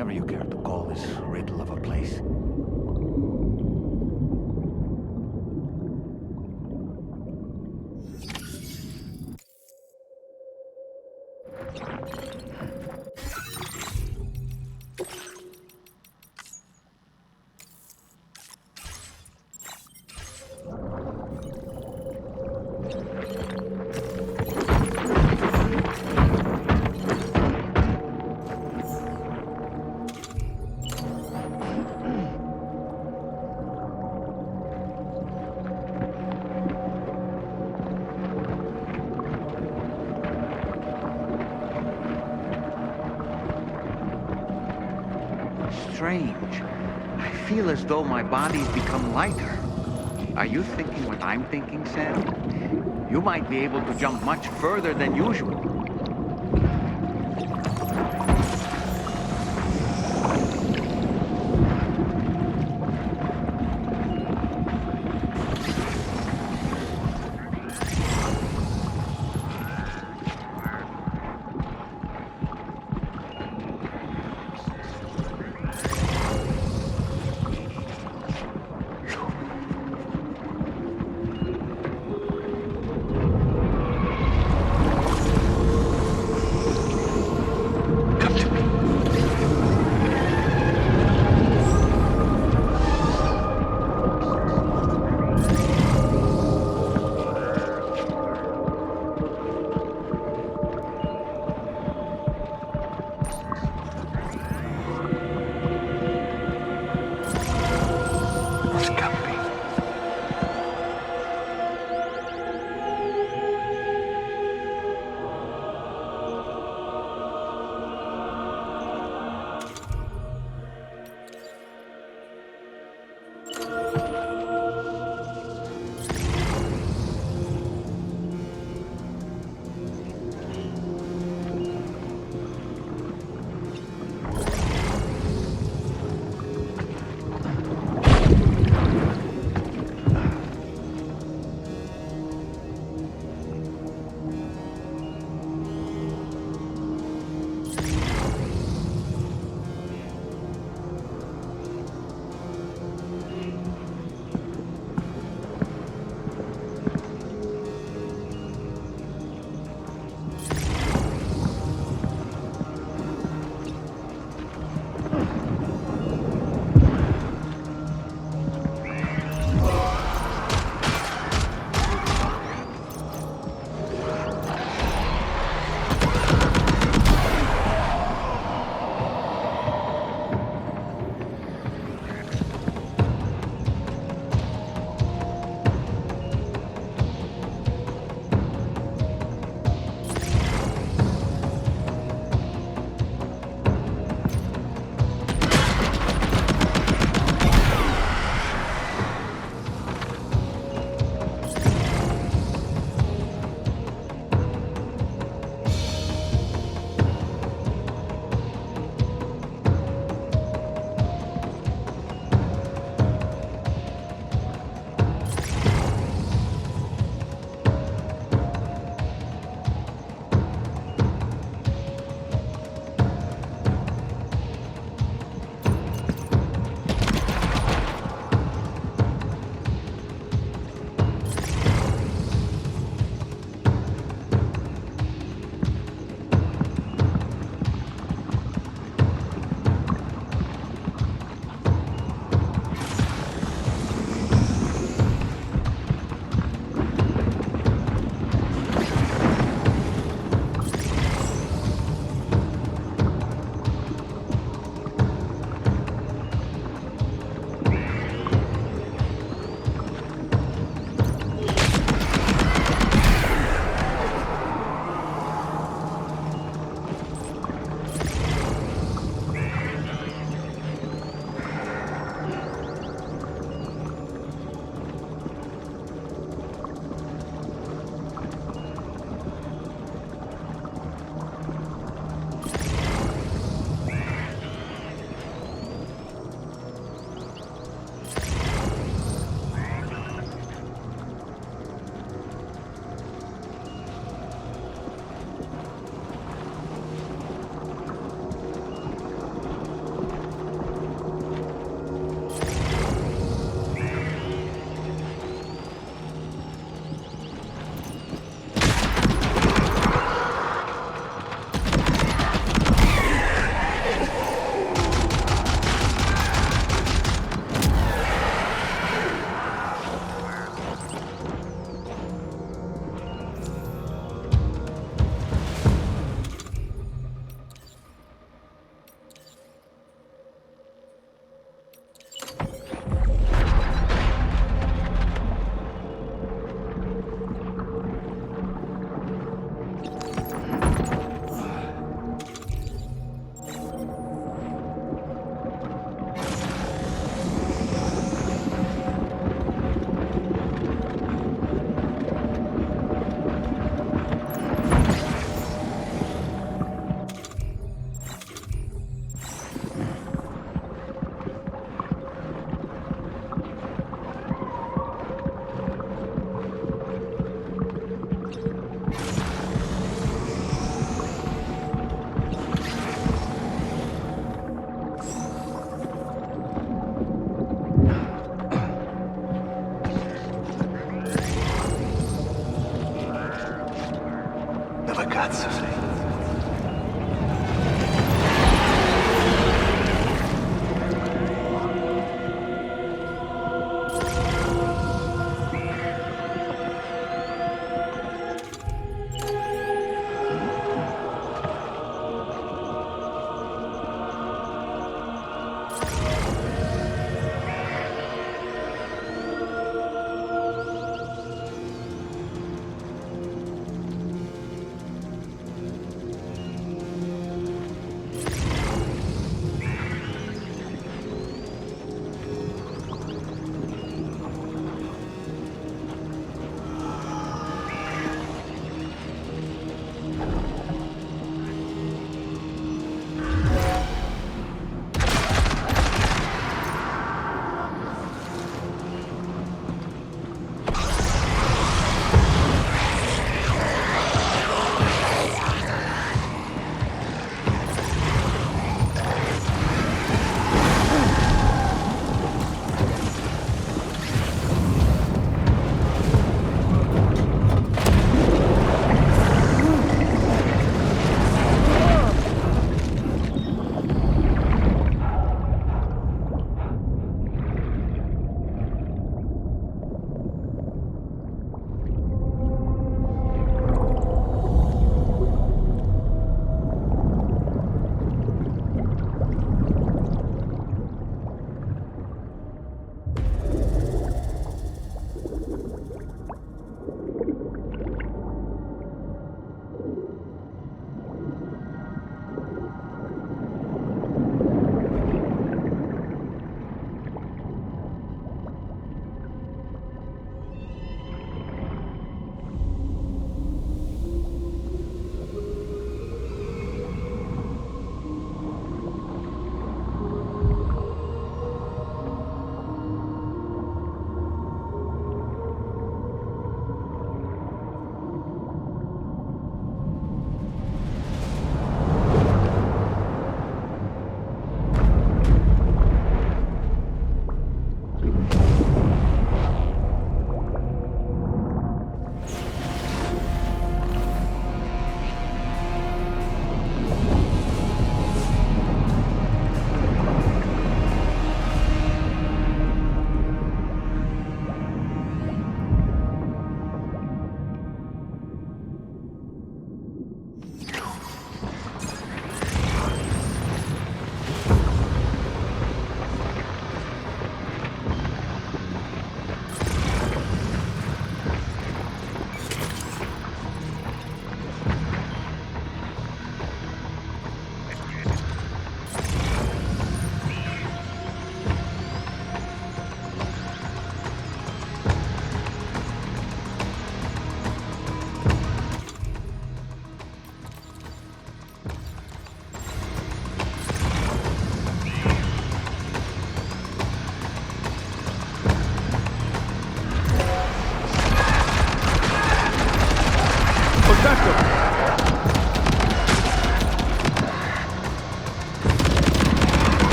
whatever you care to call this riddle of a place. Strange. I feel as though my body's become lighter. Are you thinking what I'm thinking, Sam? You might be able to jump much further than usual.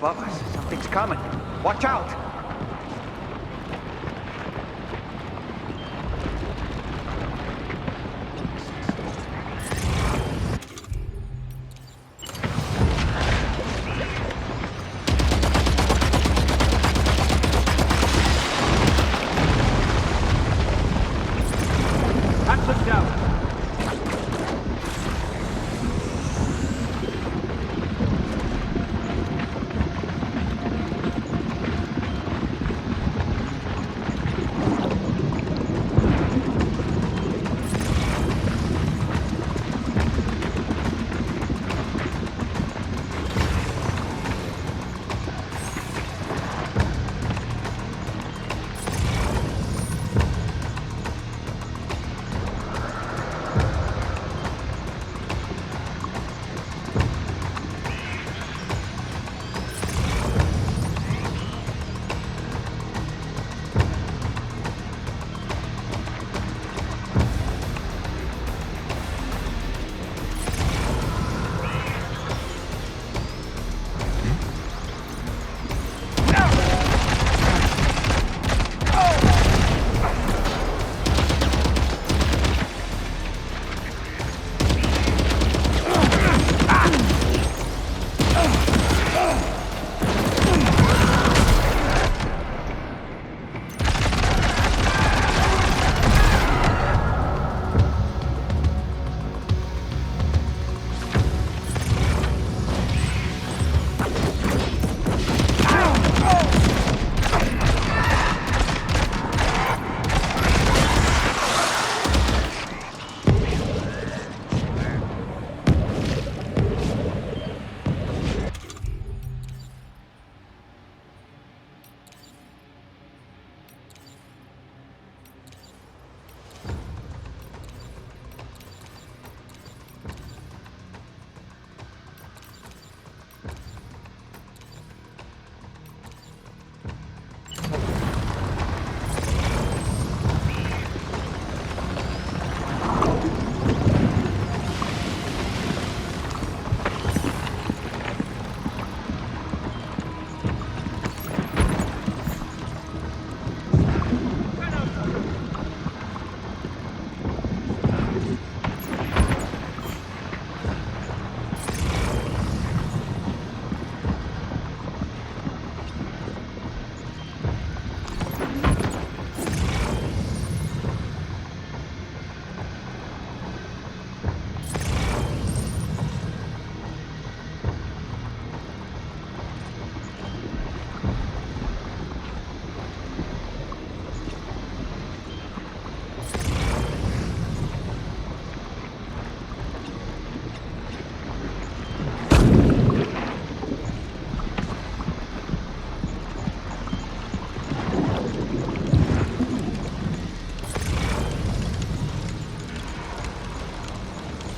above us. Something's coming. Watch out! Hands down.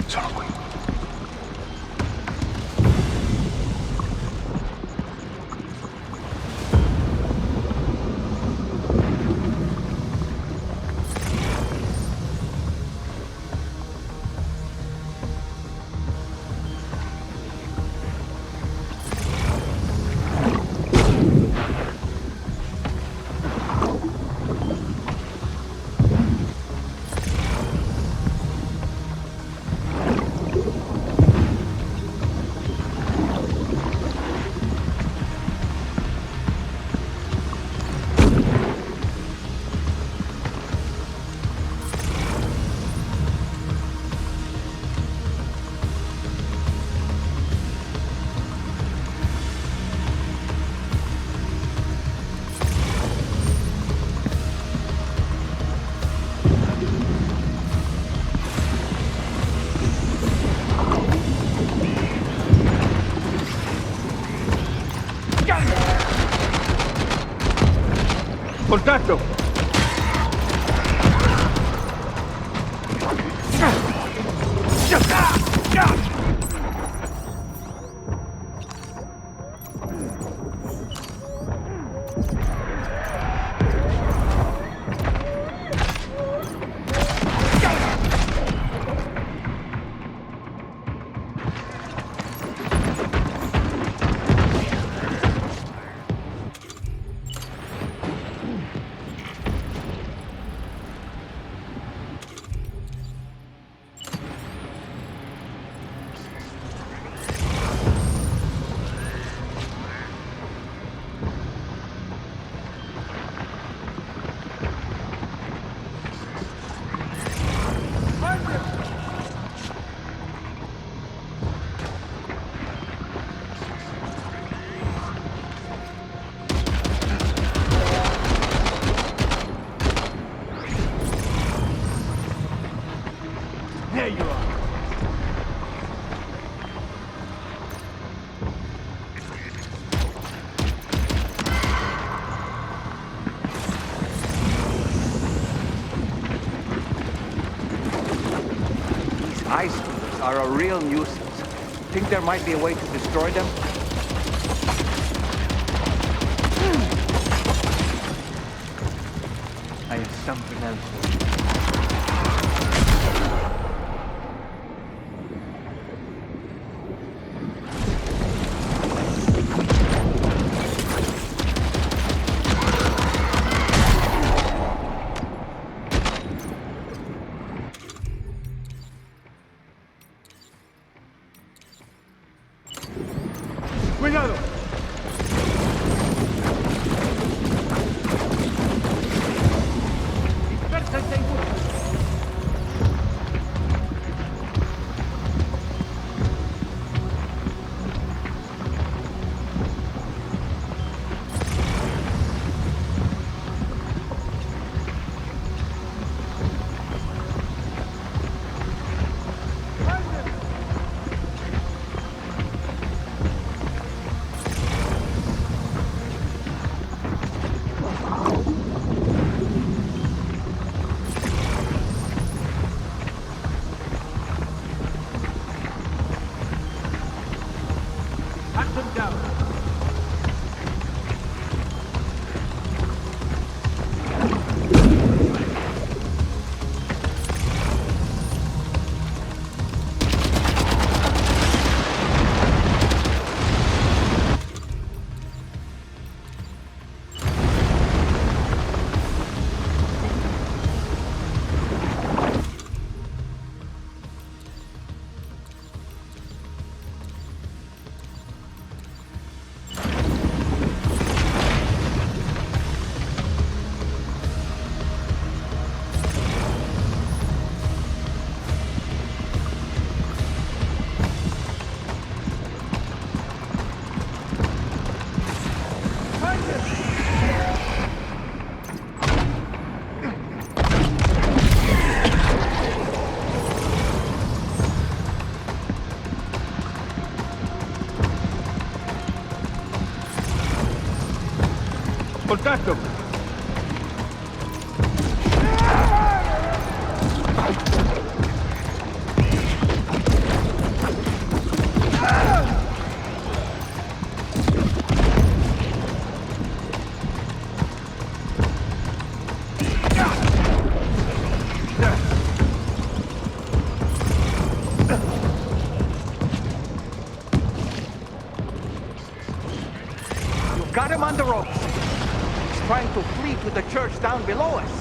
Sono qui. Contatto! There you are. These ice tubes are a real nuisance. Think there might be a way to destroy them? I have something else for you. ¡Cuidado! ¡Dispersarse y mucho! Hunt them down. Contatto! Got him on the ropes. He's trying to flee to the church down below us.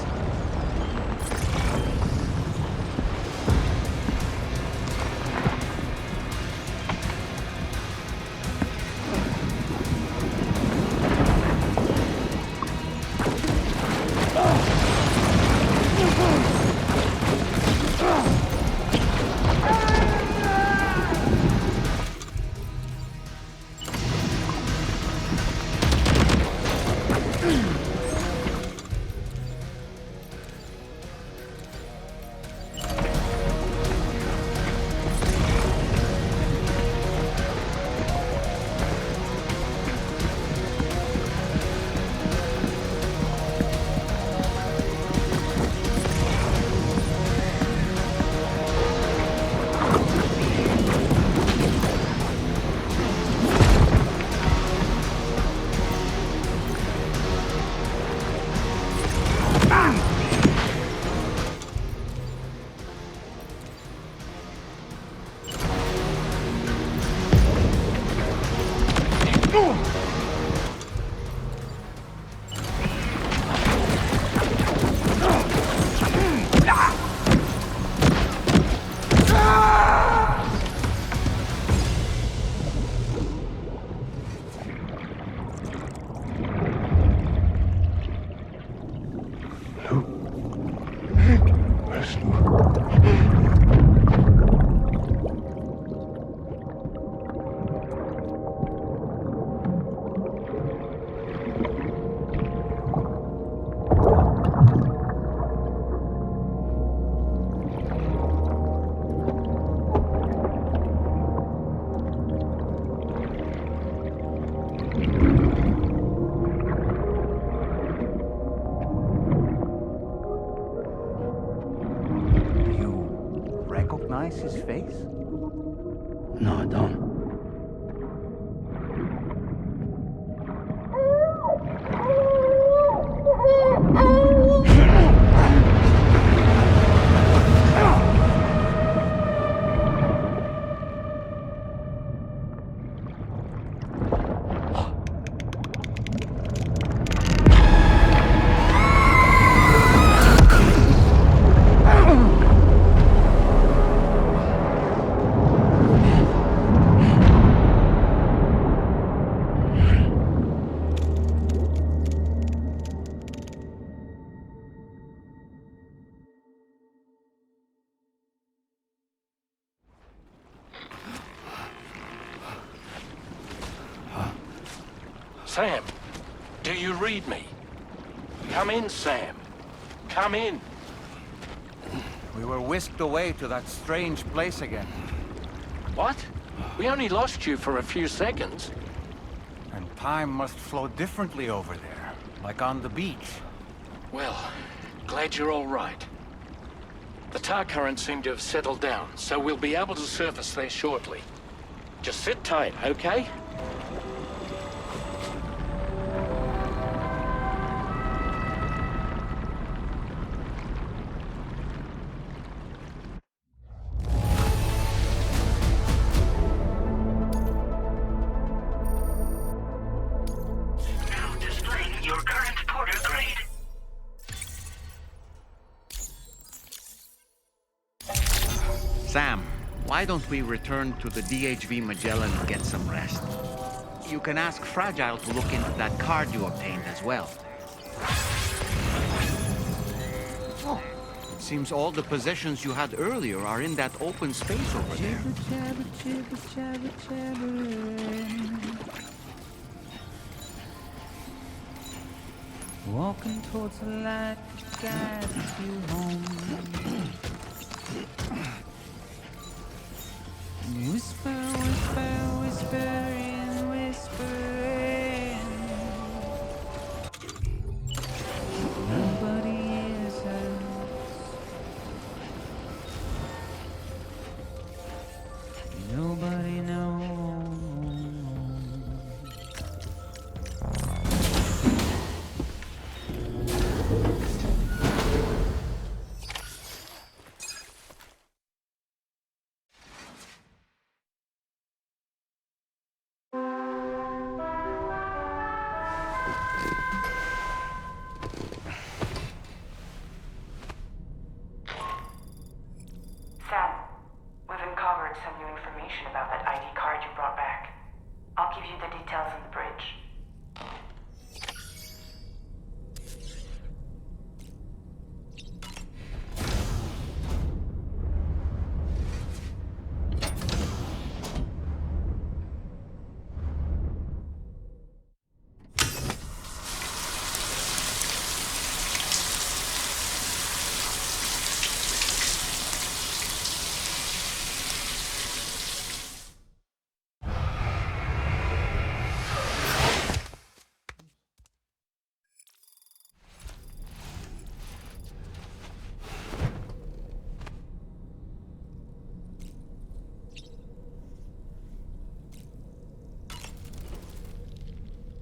Recognize his face? No, I don't. Sam, do you read me? Come in, Sam. Come in. We were whisked away to that strange place again. What? We only lost you for a few seconds. And time must flow differently over there, like on the beach. Well, glad you're all right. The tar currents seem to have settled down, so we'll be able to surface there shortly. Just sit tight, okay? Sam, why don't we return to the DHV Magellan and get some rest? You can ask Fragile to look into that card you obtained as well. Oh, it seems all the possessions you had earlier are in that open space over there. Walking towards the light that guides you home. Whisper, whisper, whispering, whispering. Nobody hears us. Nobody knows. Sam, we've uncovered some new information about that ID card you brought back. I'll give you the details on the bridge.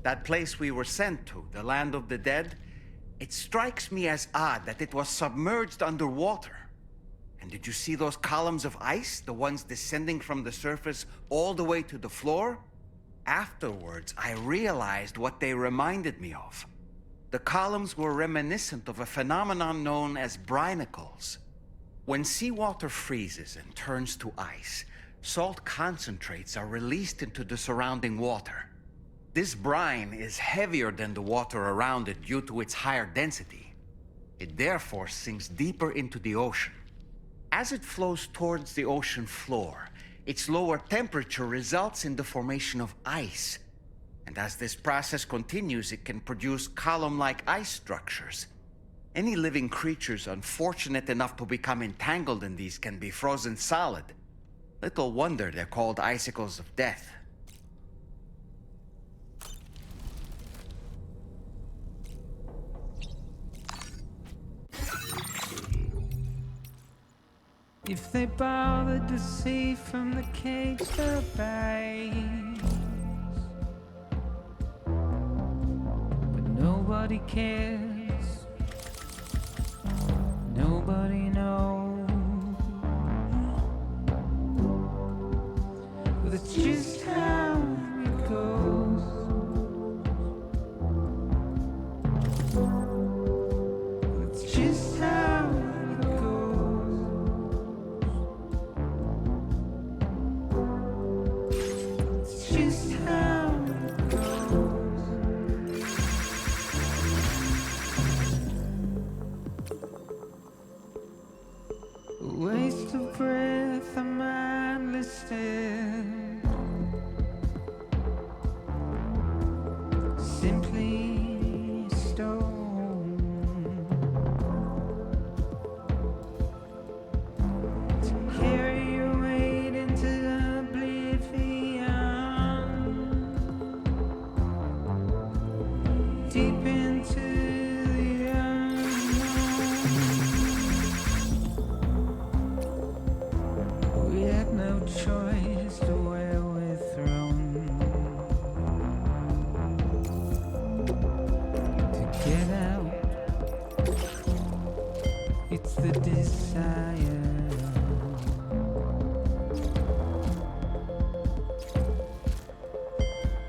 That place we were sent to, the land of the dead, it strikes me as odd that it was submerged underwater. And did you see those columns of ice, the ones descending from the surface all the way to the floor? Afterwards, I realized what they reminded me of. The columns were reminiscent of a phenomenon known as brinicles. When seawater freezes and turns to ice, salt concentrates are released into the surrounding water. This brine is heavier than the water around it due to its higher density. It therefore sinks deeper into the ocean. As it flows towards the ocean floor, its lower temperature results in the formation of ice. And as this process continues, it can produce column-like ice structures. Any living creatures unfortunate enough to become entangled in these can be frozen solid. Little wonder they're called icicles of death. If they bothered to see from the cage the base, but nobody cares, nobody knows. But that's just how it goes. That's just how it goes. It's just how it goes. A waste of breath, a mindless stare. Simply stone to carry your weight into oblivion, deep into the unknown. We had no choice to where we're thrown. To get out, it's the desire.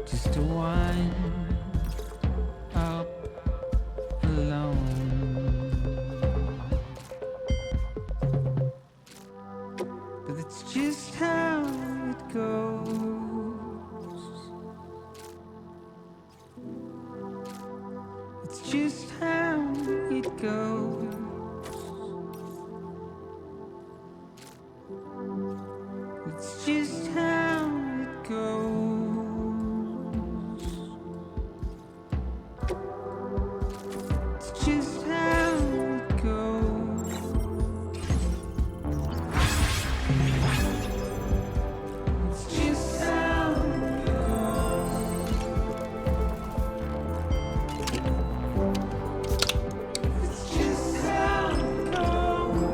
Just to wind up alone. But it's just how it goes. It's just how it goes. It's just how it goes. It's just how it goes. It's just how it goes. It's just how it goes.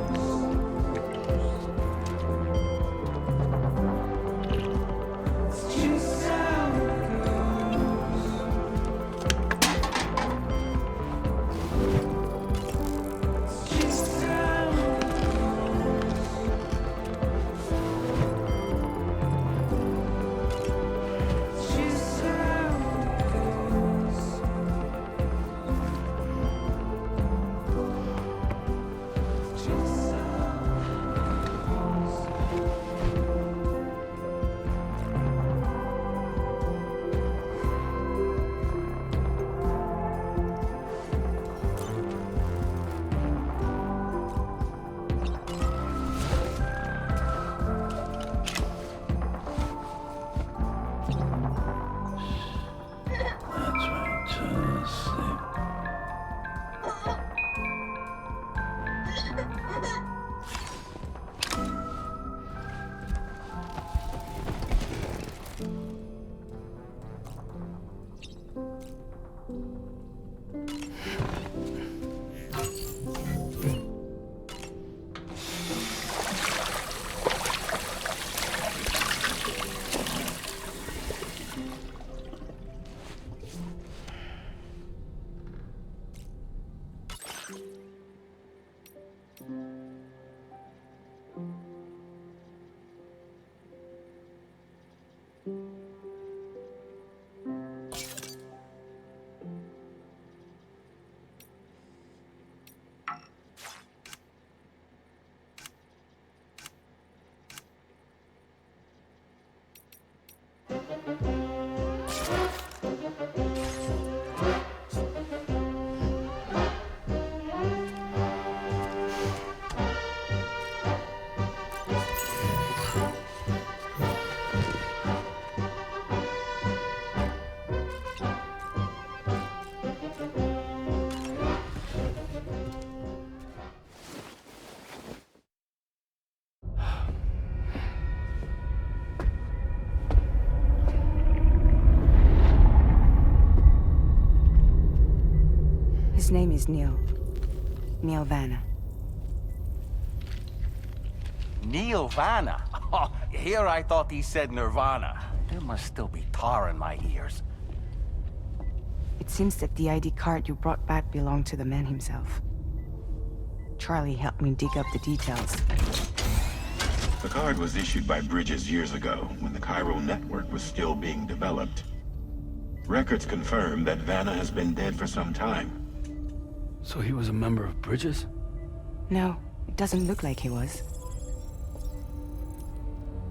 His name is Neil. Neil Vanna. Neil Vanna? Oh, here I thought he said Nirvana. There must still be tar in my ears. It seems that the ID card you brought back belonged to the man himself. Charlie helped me dig up the details. The card was issued by Bridges years ago, when the chiral network was still being developed. Records confirm that Vanna has been dead for some time. So he was a member of Bridges? No, it doesn't look like he was.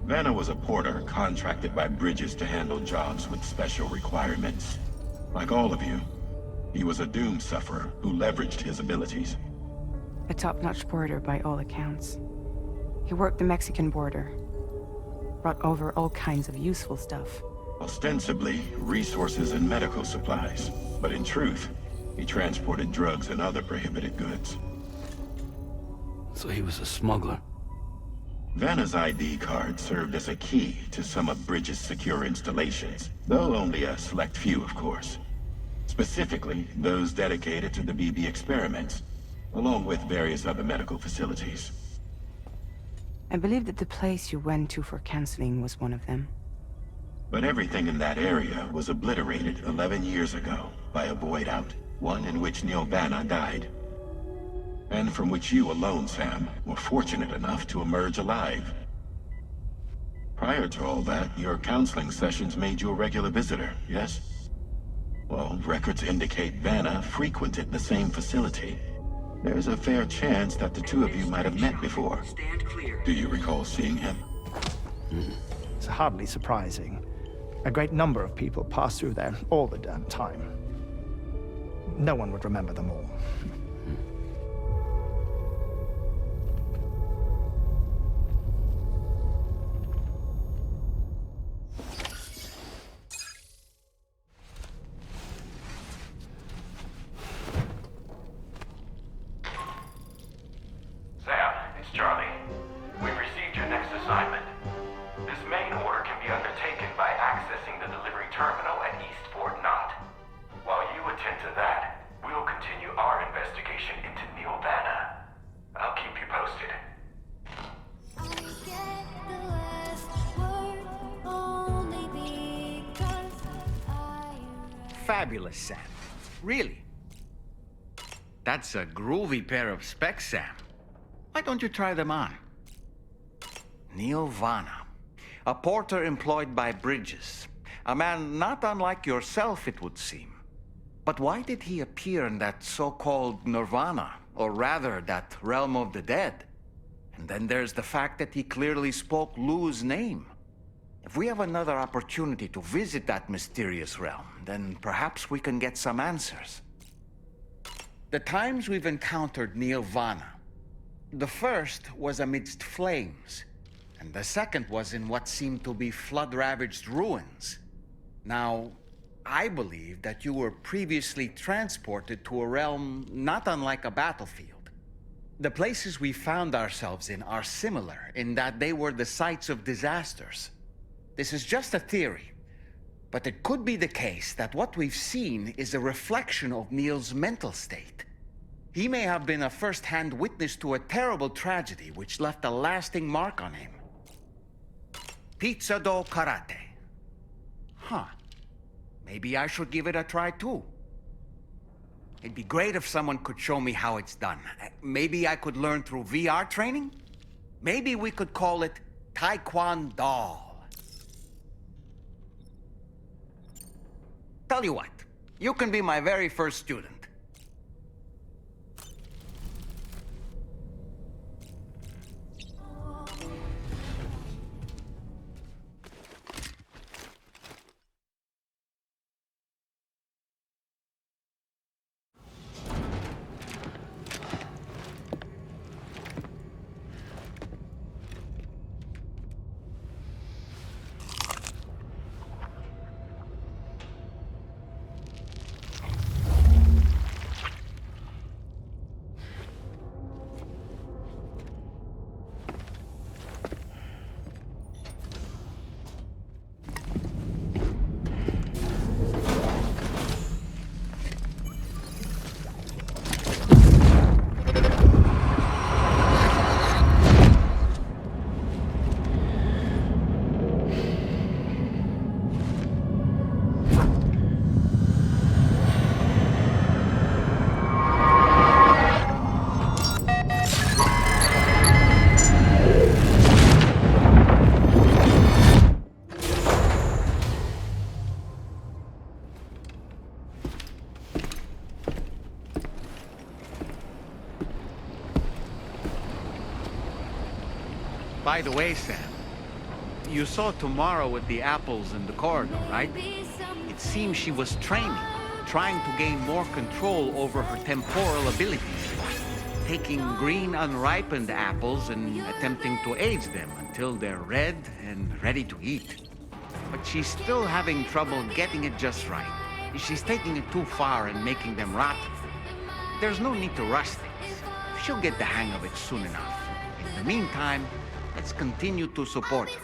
Vanna was a porter contracted by Bridges to handle jobs with special requirements. Like all of you, he was a doom sufferer who leveraged his abilities. A top-notch porter by all accounts. He worked the Mexican border. Brought over all kinds of useful stuff. Ostensibly, resources and medical supplies. But in truth, he transported drugs and other prohibited goods. So he was a smuggler. Vanna's ID card served as a key to some of Bridges' secure installations, though only a select few, of course. Specifically, those dedicated to the BB experiments, along with various other medical facilities. I believe that the place you went to for counseling was one of them. But everything in that area was obliterated 11 years ago by a void out, one in which Neil Vanna died. And from which you alone, Sam, were fortunate enough to emerge alive. Prior to all that, your counseling sessions made you a regular visitor, yes? Well, records indicate Vanna frequented the same facility. There's a fair chance that the two of you might have met before. Do you recall seeing him? It's hardly surprising. A great number of people pass through there all the damn time. No one would remember them all. Sam, it's Charlie. We've received your next assignment. This main order can be undertaken by accessing the delivery terminal at East Fort Knott. While you attend to that, we'll continue our investigation into Neil Vanna. I'll keep you posted. Fabulous, Sam. Really? That's a groovy pair of specs, Sam. Why don't you try them on? Neil Vanna, a porter employed by Bridges. A man not unlike yourself, it would seem. But why did he appear in that so-called Nirvana, or rather, that realm of the dead? And then there's the fact that he clearly spoke Lou's name. If we have another opportunity to visit that mysterious realm, then perhaps we can get some answers. The times we've encountered Neil Vanna, the first was amidst flames, and the second was in what seemed to be flood-ravaged ruins. Now, I believe that you were previously transported to a realm not unlike a battlefield. The places we found ourselves in are similar in that they were the sites of disasters. This is just a theory, but it could be the case that what we've seen is a reflection of Neil's mental state. He may have been a first-hand witness to a terrible tragedy which left a lasting mark on him. Pizza dough karate. Huh. Maybe I should give it a try too. It'd be great if someone could show me how it's done. Maybe I could learn through VR training? Maybe we could call it Taekwondo. Tell you what, you can be my very first student. By the way, Sam, you saw Tomorrow with the apples in the corridor, right? It seems she was training, trying to gain more control over her temporal abilities, taking green unripened apples and attempting to age them until they're red and ready to eat. But she's still having trouble getting it just right. She's taking it too far and making them rotten. There's no need to rush things. She'll get the hang of it soon enough. In the meantime, let's continue to support her.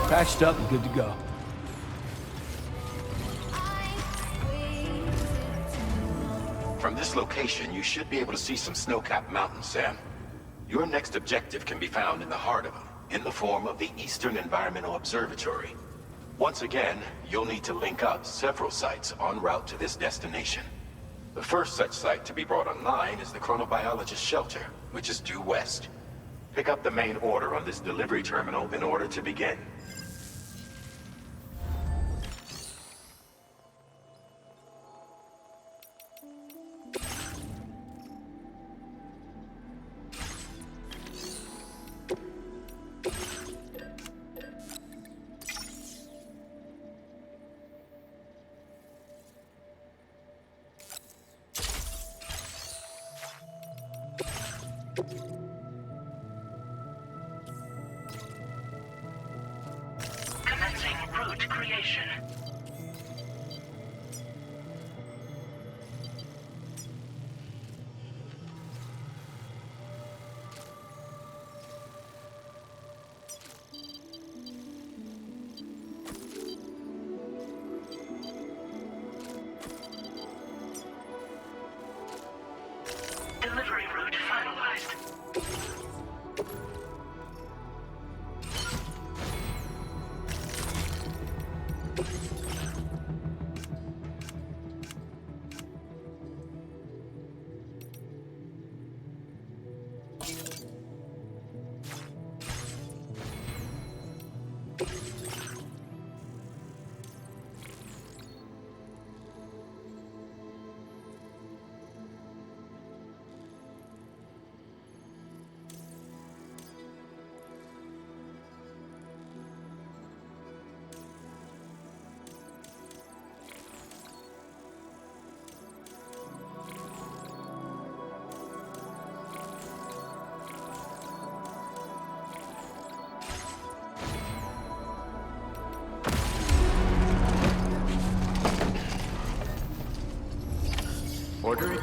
Patched up and good to go. From this location, you should be able to see some snow-capped mountains, Sam. Your next objective can be found in the heart of them, in the form of the Eastern Environmental Observatory. Once again, you'll need to link up several sites en route to this destination. The first such site to be brought online is the Chronobiologist Shelter, which is due west. Pick up the main order on this delivery terminal in order to begin. Commencing route creation.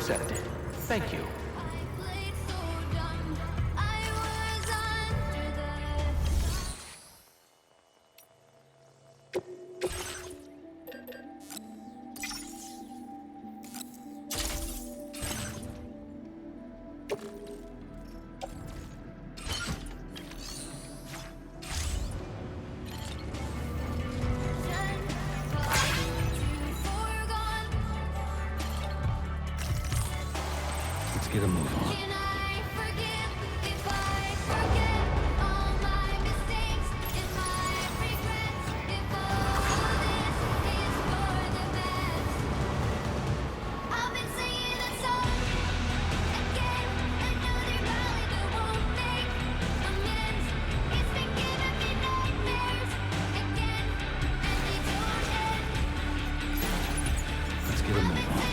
accepted. Thank you. Let's get a move on. Let's get a move on.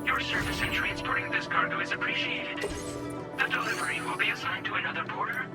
Your service in transporting this cargo is appreciated. The delivery will be assigned to another porter.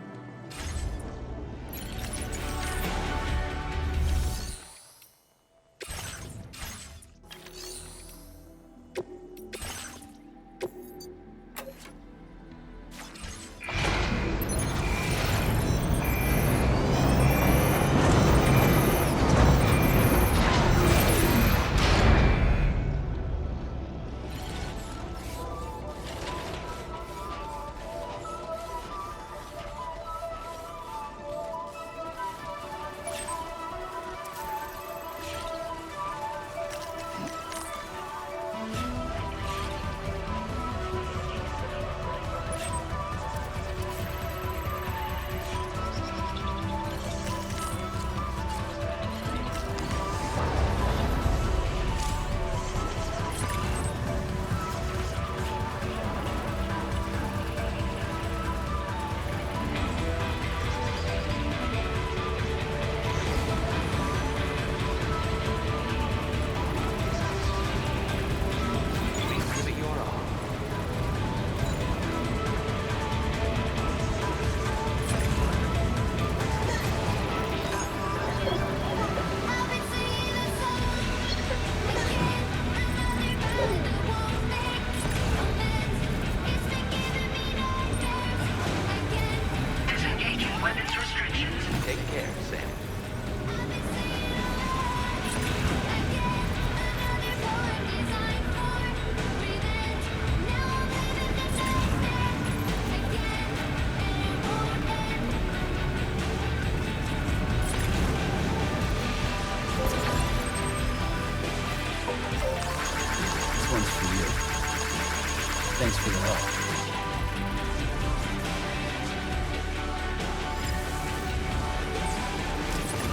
Thanks for the help.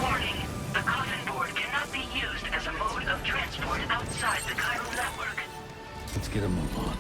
Warning. The coffin board cannot be used as a mode of transport outside the chiral network. Let's get a move on.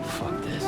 Fuck this.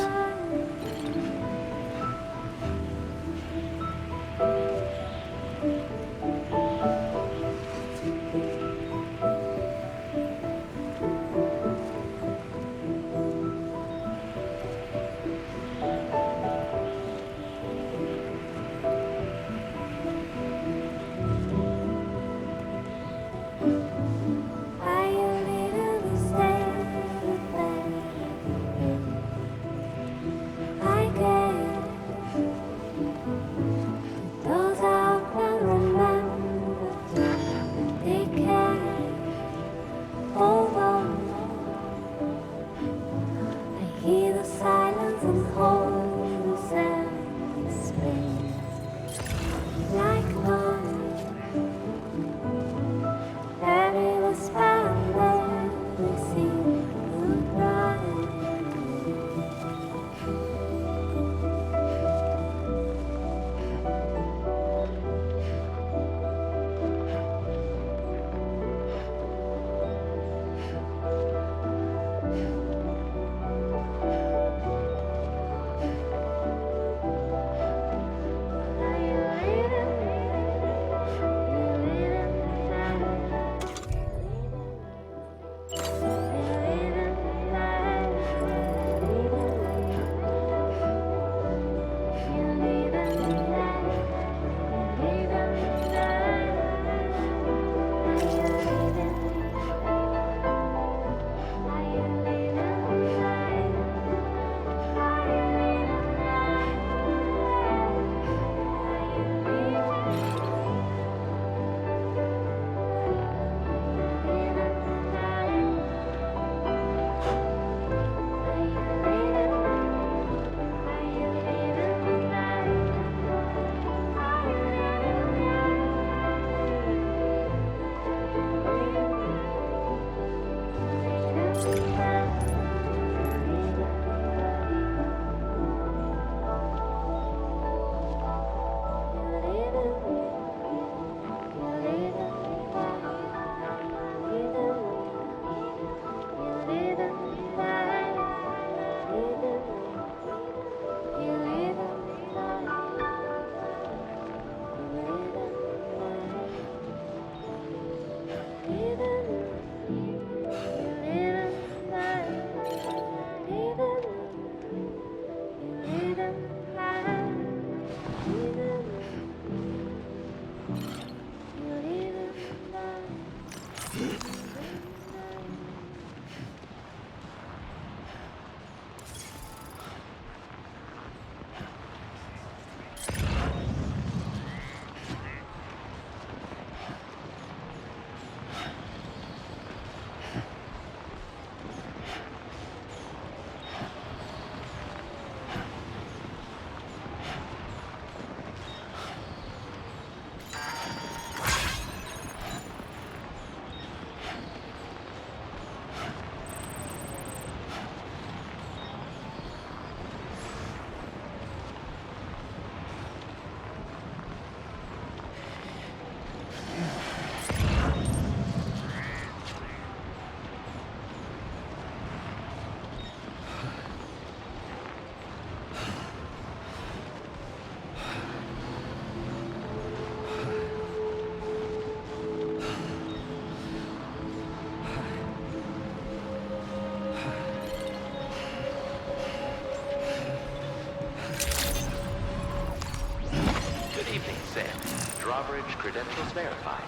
Drawbridge credentials verified.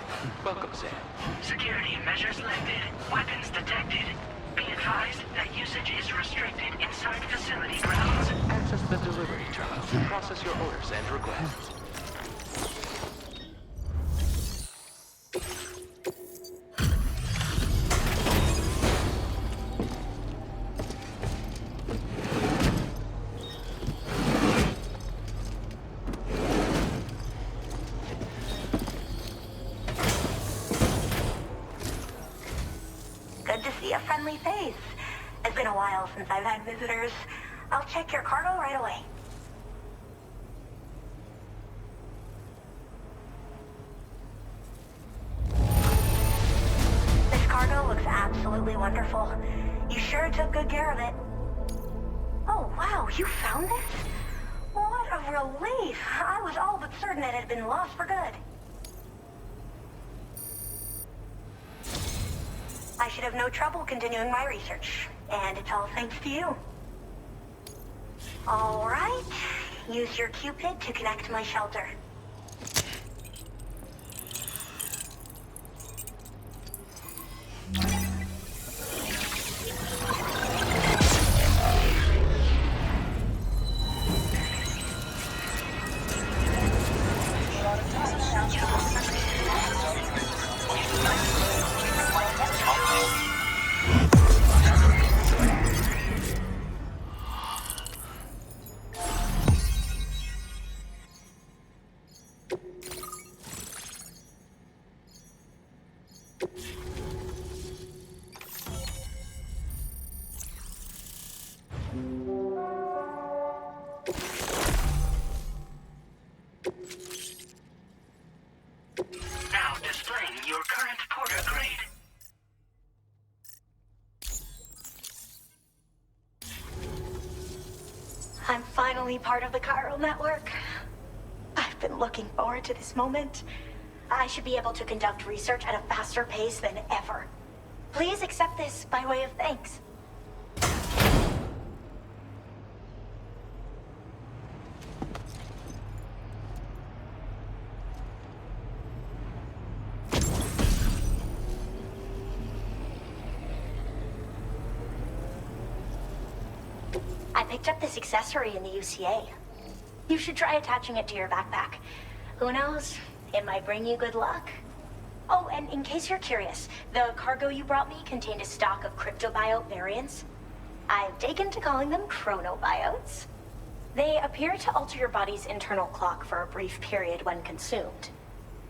Welcome, Sam. Security measures lifted. Weapons detected. Be advised that usage is restricted inside facility grounds. Access the delivery terminal to process your orders and requests. Good to see a friendly face. It's been a while since I've had visitors. I'll check your cargo right away. This cargo looks absolutely wonderful. You sure took good care of it. Oh, wow, you found this? What a relief. I was all but certain it had been lost for good. I should have no trouble continuing my research, and it's all thanks to you. All right, use your Cupid to connect to my shelter. Now displaying your current porter grade. I'm finally part of the chiral network. I've been looking forward to this moment. I should be able to conduct research at a faster pace than ever. Please accept this by way of thanks. I picked up this accessory in the UCA. You should try attaching it to your backpack. Who knows? It might bring you good luck. Oh, and in case you're curious, the cargo you brought me contained a stock of cryptobiote variants. I've taken to calling them chronobiotes. They appear to alter your body's internal clock for a brief period when consumed.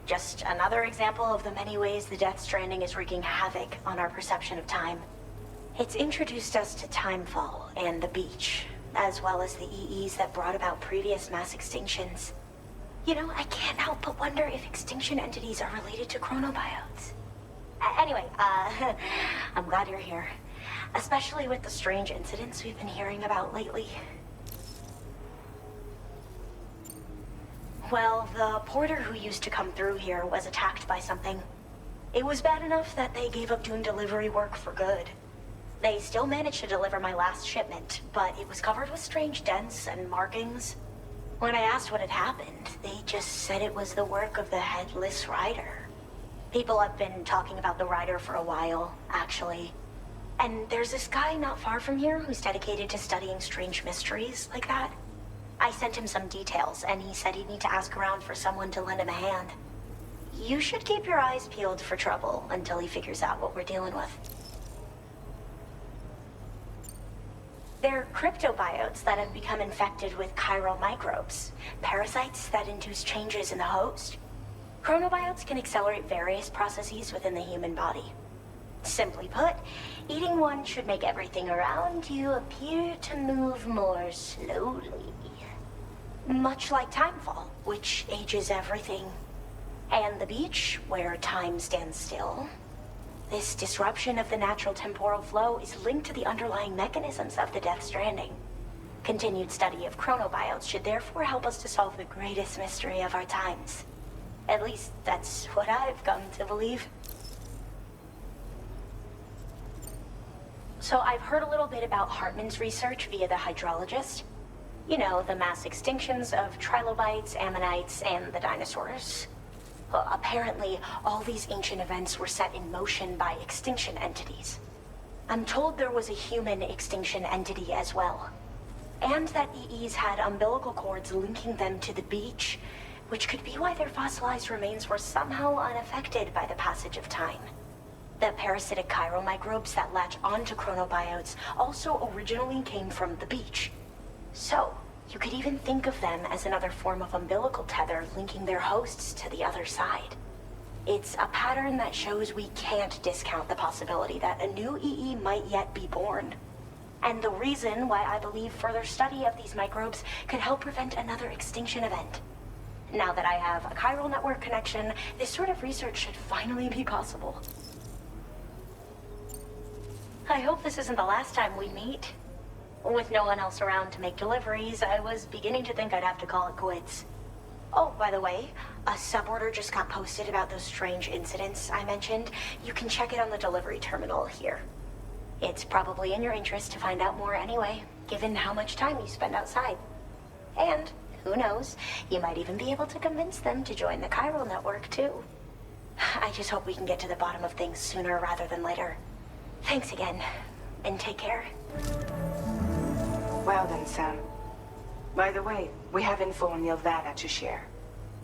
Just another example of the many ways the Death Stranding is wreaking havoc on our perception of time. It's introduced us to Timefall and the beach, as well as the EEs that brought about previous mass extinctions. You know, I can't help but wonder if extinction entities are related to chronobiotes. Anyway, I'm glad you're here. Especially with the strange incidents we've been hearing about lately. Well, the porter who used to come through here was attacked by something. It was bad enough that they gave up doing delivery work for good. They still managed to deliver my last shipment, but it was covered with strange dents and markings. When I asked what had happened, they just said it was the work of the Headless Rider. People have been talking about the Rider for a while, actually. And there's this guy not far from here who's dedicated to studying strange mysteries like that. I sent him some details, and he said he'd need to ask around for someone to lend him a hand. You should keep your eyes peeled for trouble until he figures out what we're dealing with. They're cryptobiotes that have become infected with chiral microbes, parasites that induce changes in the host. Chronobiotes can accelerate various processes within the human body. Simply put, eating one should make everything around you appear to move more slowly. Much like Timefall, which ages everything. And the beach, where time stands still. This disruption of the natural temporal flow is linked to the underlying mechanisms of the Death Stranding. Continued study of chronobiotes should therefore help us to solve the greatest mystery of our times. At least, that's what I've come to believe. So I've heard a little bit about Hartman's research via the hydrologist. You know, the mass extinctions of trilobites, ammonites, and the dinosaurs. Apparently, all these ancient events were set in motion by extinction entities. I'm told there was a human extinction entity as well. And that EEs had umbilical cords linking them to the beach, which could be why their fossilized remains were somehow unaffected by the passage of time. The parasitic chiral microbes that latch onto chronobiotes also originally came from the beach. So, you could even think of them as another form of umbilical tether linking their hosts to the other side. It's a pattern that shows we can't discount the possibility that a new EE might yet be born. And the reason why I believe further study of these microbes could help prevent another extinction event. Now that I have a chiral network connection, this sort of research should finally be possible. I hope this isn't the last time we meet. With no one else around to make deliveries, I was beginning to think I'd have to call it quits. Oh, by the way, a suborder just got posted about those strange incidents I mentioned. You can check it on the delivery terminal here. It's probably in your interest to find out more anyway, given how much time you spend outside. And, who knows, you might even be able to convince them to join the chiral network, too. I just hope we can get to the bottom of things sooner rather than later. Thanks again, and take care. Well then, Sam. By the way, we have info on Nilvana to share.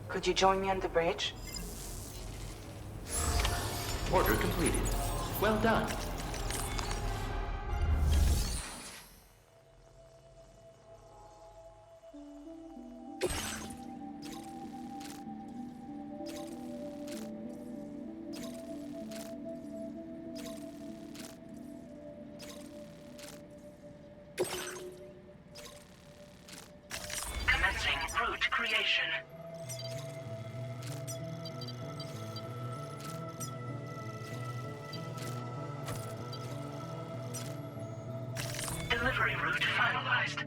Could you join me on the bridge? Order completed. Well done. Commencing route creation. Delivery route finalized.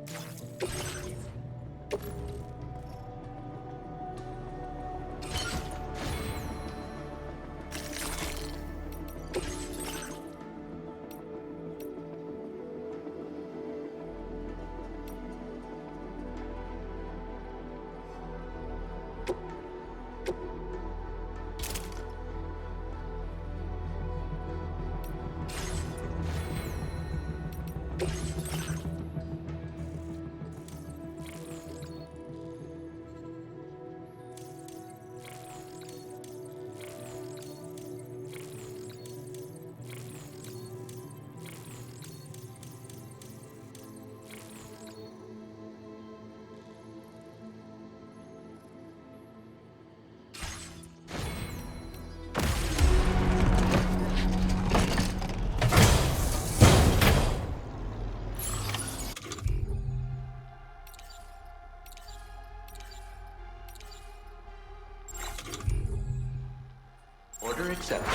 Order accepted.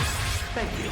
Thank you.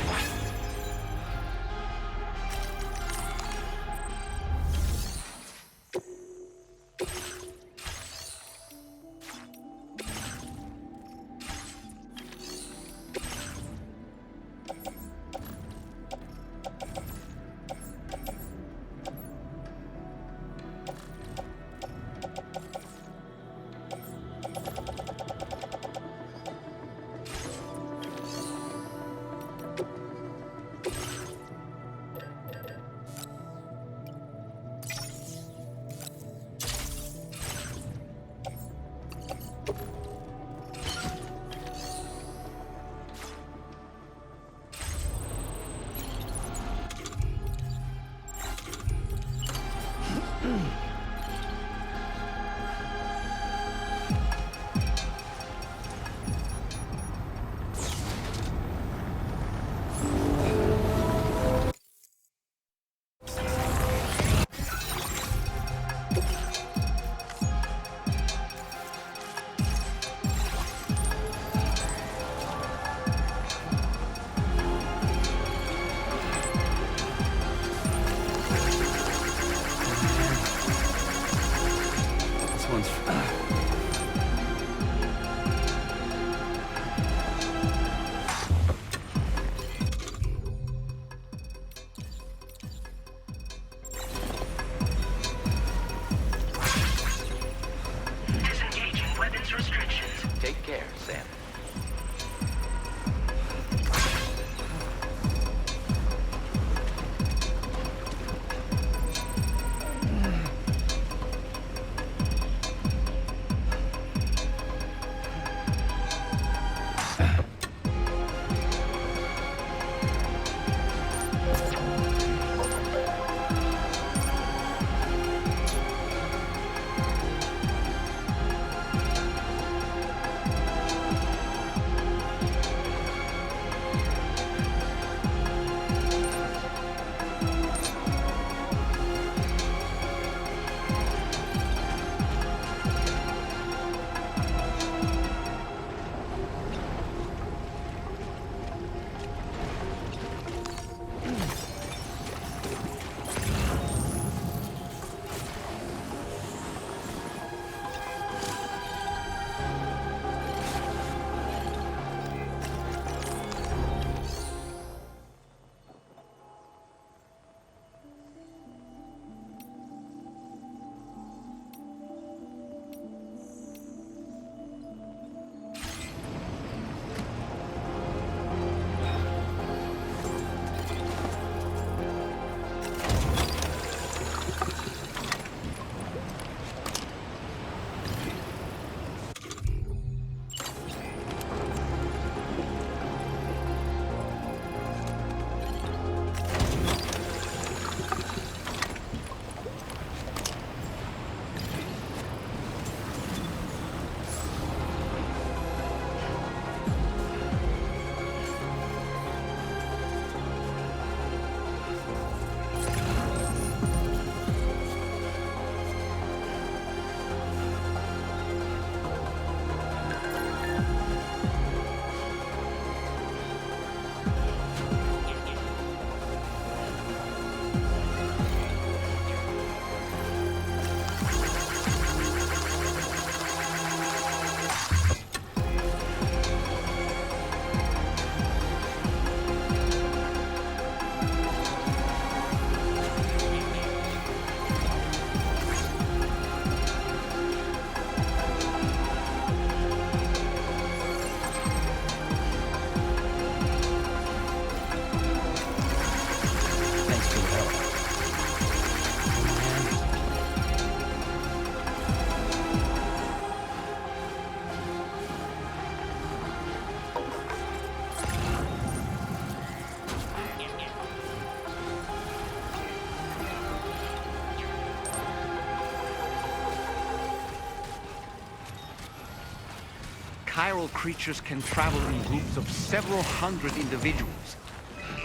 chiral creatures can travel in groups of several hundred individuals.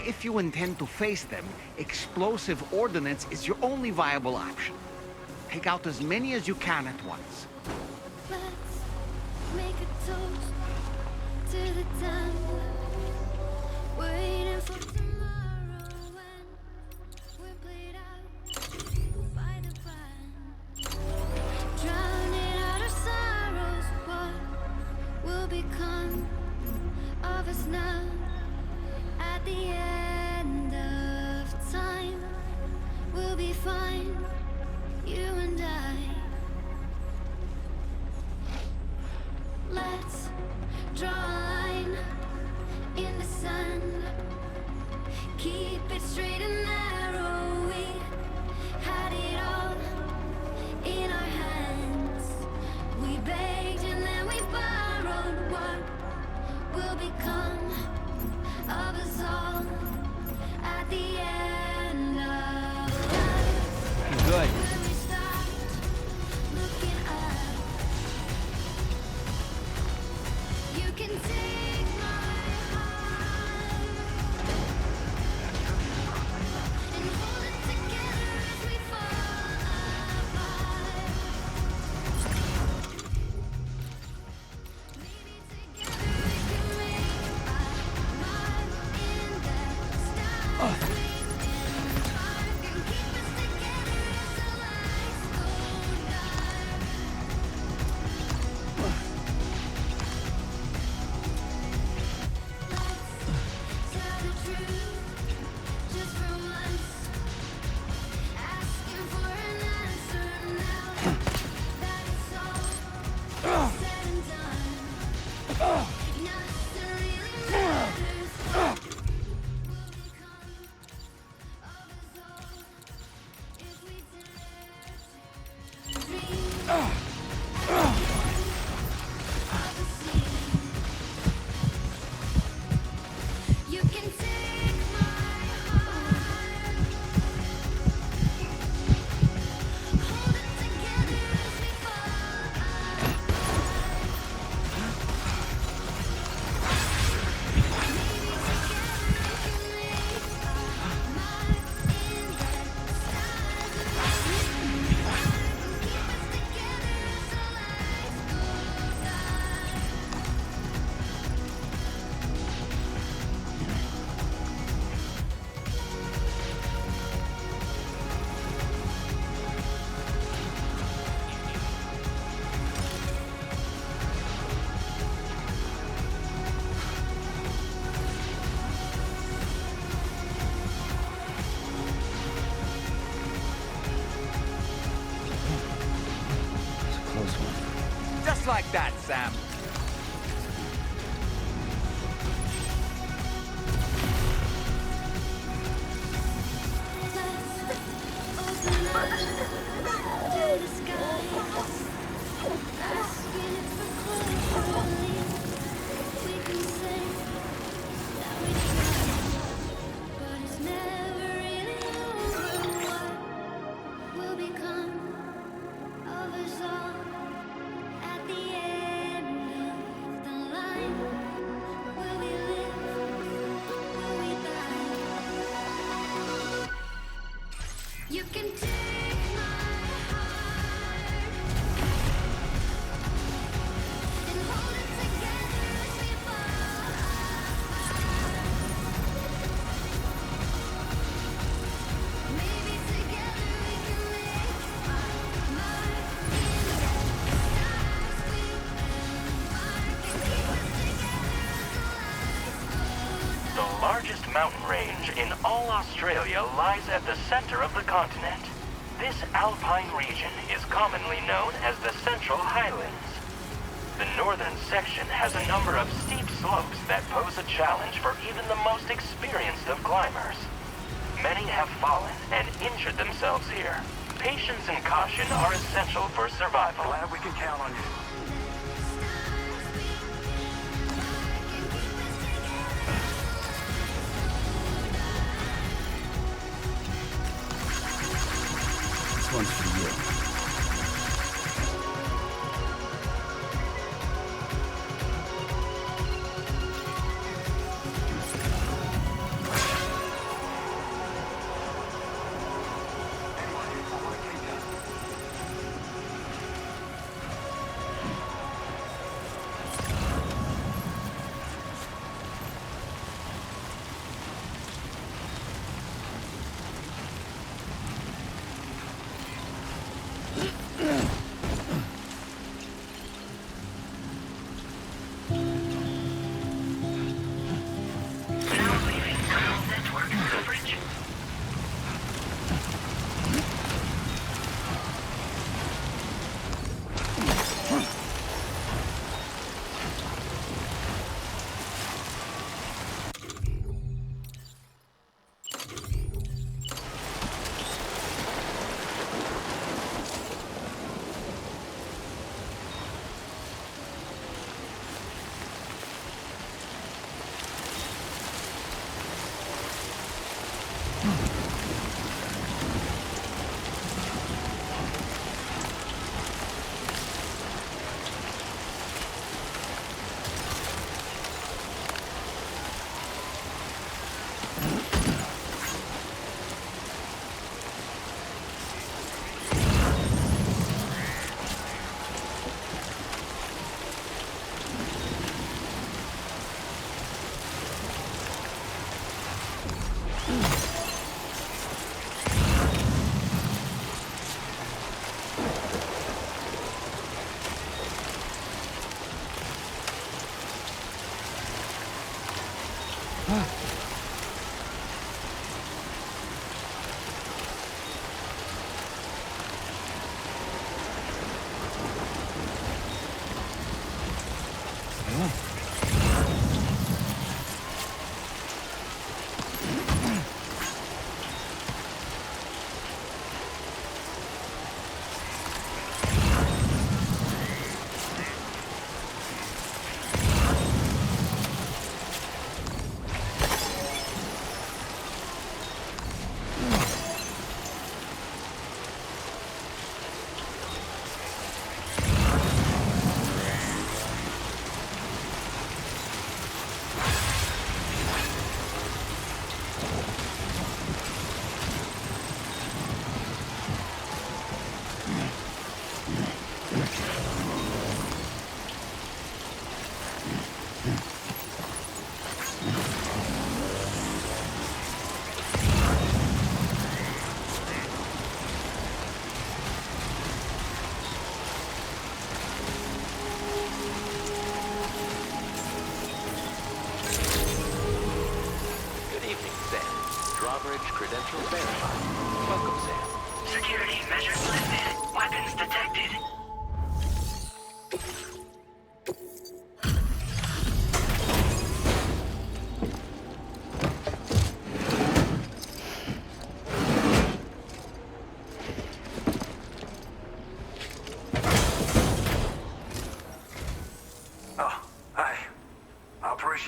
If you intend to face them, explosive ordnance is your only viable option. Take out as many as you can at once. Let's make a toast to the time waiting for tomorrow when we're played out by the fire, drowning out our sorrows. What will become of us now at the end of time? We'll be fine, you and I. Let's draw a line in the sand. Keep it straight and narrow. We had it all in our hands. We begged and then we borrowed. What will become of us all at the end of life? Good. When we start looking up, you can take my heart and hold it together as we fall apart. Maybe together we can make a mark in the stars. Sweet and dark and keep us together as the lights go dark. Tell the truth, just for once. Asking for an answer now that it's all said and done. Nothing really matters. What will become of us all if we dare to dream of the sea? You can take my heart, hold it together as we fall apart. Maybe together we can make a mark in the stars. Sweet and dark and keep us together as the lights go dark. Close one. Just like that, Sam. You can take my heart and hold it together as we fall apart. Maybe together we can make a mark in the stars. Sweet and dark and keep us together as the lights go The dark. largest mountain range in all Australia lies at the center of the continent. This alpine region is commonly known as the Central Highlands. The northern section has a number of steep slopes that pose a challenge for even the most experienced of climbers. Many have fallen and injured themselves here. Patience and caution are essential for survival. Glad we can count on you. This one's for you.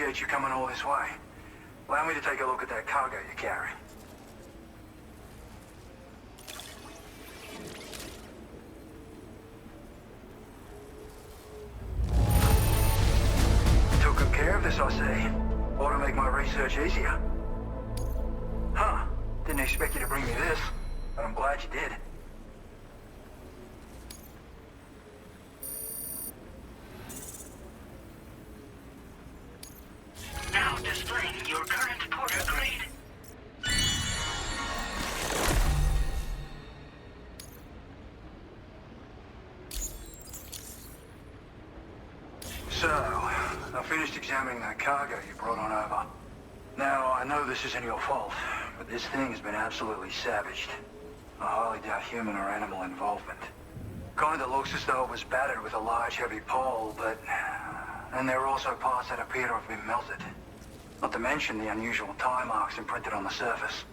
appreciate you coming all this way. Allow me to take a look at that cargo you carry. Took good care of this, I see. Ought to make my research easier. Huh. Didn't expect you to bring me this, but I'm glad you did. Now displaying your current porter grade. So, I finished examining that cargo you brought on over. Now, I know this isn't your fault, but this thing has been absolutely savaged. I highly doubt human or animal involvement. Kinda looks as though it was battered with a large heavy pole, but... And there are also parts that appear to have been melted. Not to mention the unusual tie marks imprinted on the surface.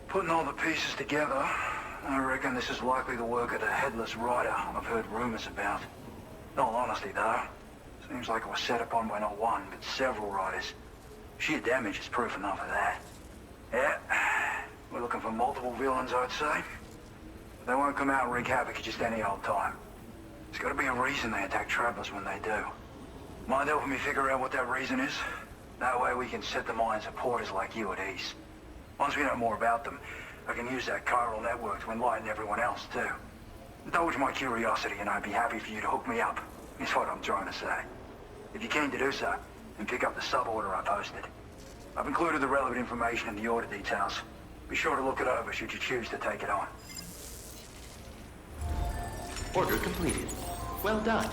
Putting all the pieces together, I reckon this is likely the work of the headless rider I've heard rumors about. In all honesty, though, seems like it was set upon by not one, but several riders. Sheer damage is proof enough of that. Yeah, we're looking for multiple villains, I'd say. They won't come out and wreak havoc at just any old time. There's got to be a reason they attack travelers when they do. Mind helping me figure out what that reason is? That way we can set the minds of porters like you at ease. Once we know more about them, I can use that chiral network to enlighten everyone else, too. Indulge my curiosity and I'd be happy for you to hook me up, is what I'm trying to say. If you're keen to do so, then pick up the sub-order I posted. I've included the relevant information in the order details. Be sure to look it over should you choose to take it on. Order completed. Well done.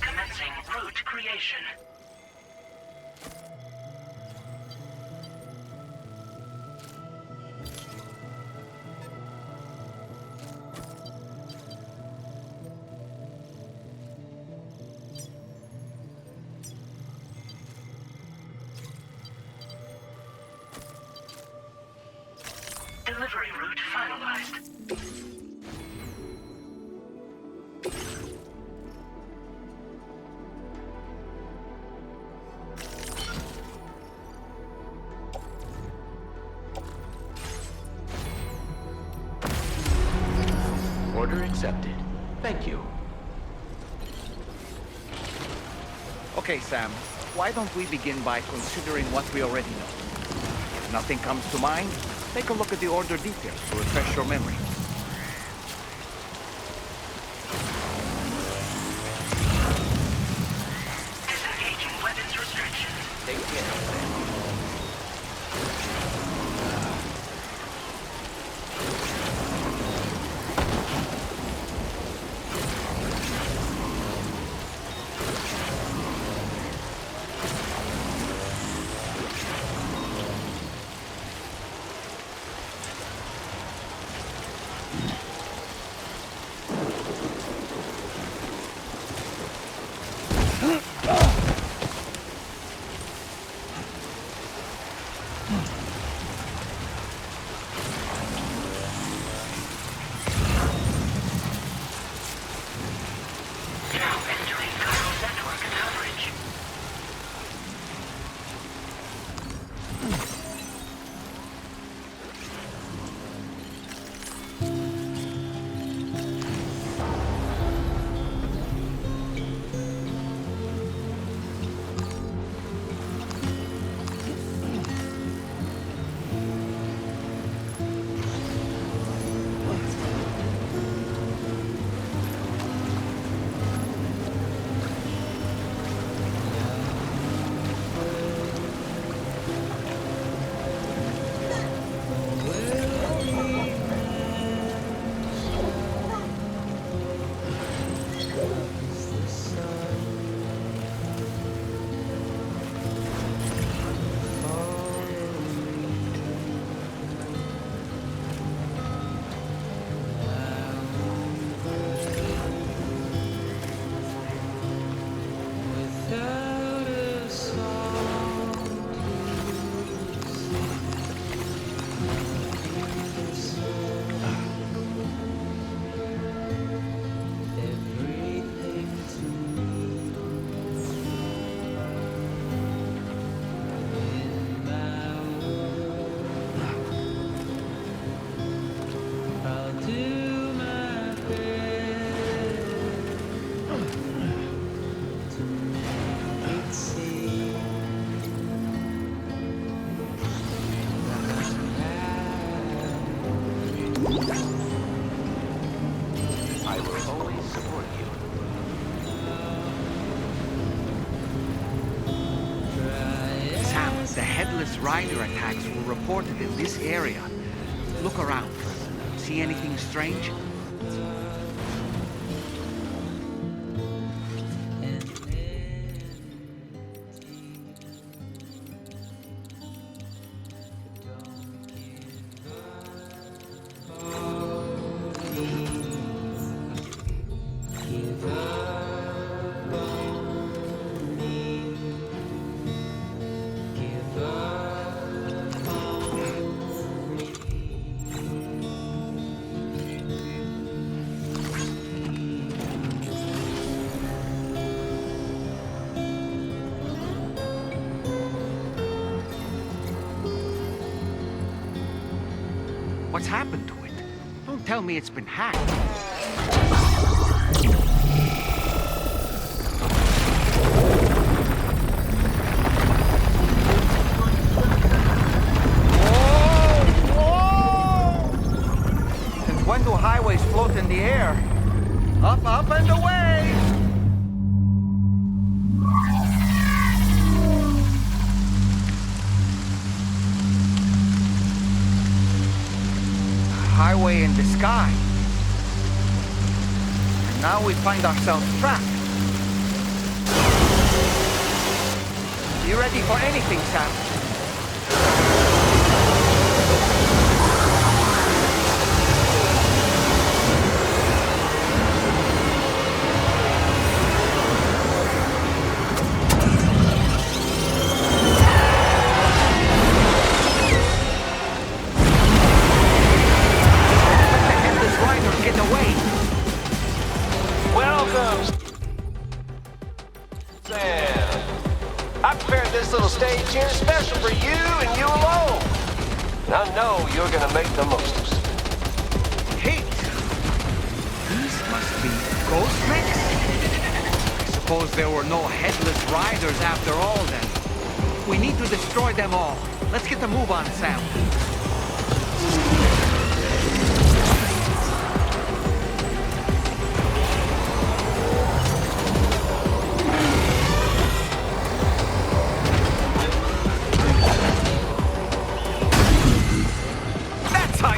Commencing route creation. Delivery route finalized. Order accepted. Thank you. Okay, Sam. Why don't we begin by considering what we already know? If nothing comes to mind, take a look at the order details to refresh your memory. Disengaging weapons restrictions. Take care, Sam. Now entering chiral network coverage. rider attacks were reported in this area. Look around. See anything strange? What's happened to it? Don't tell me it's been hacked. Since when do highways float in the air? Up, up, and away! Highway in the sky. And now we find ourselves trapped. You ready for anything, Sam? Stage here special for you and you alone. And I know you're gonna make the most of it. Hey! These must be ghost mechs? I suppose there were no headless riders after all then. We need to destroy them all. Let's get the move on, Sam.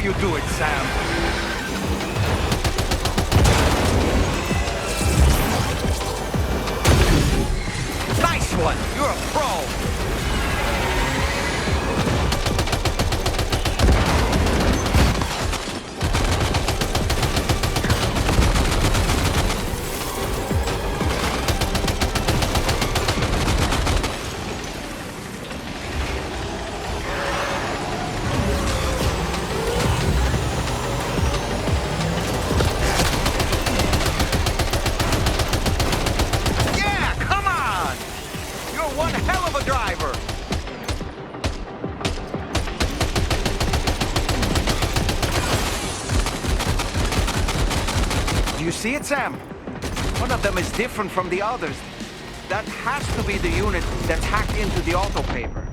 You do it, Sam. Nice one. You're a pro. You see it, Sam? One of them is different from the others. That has to be the unit that's hacked into the auto paper.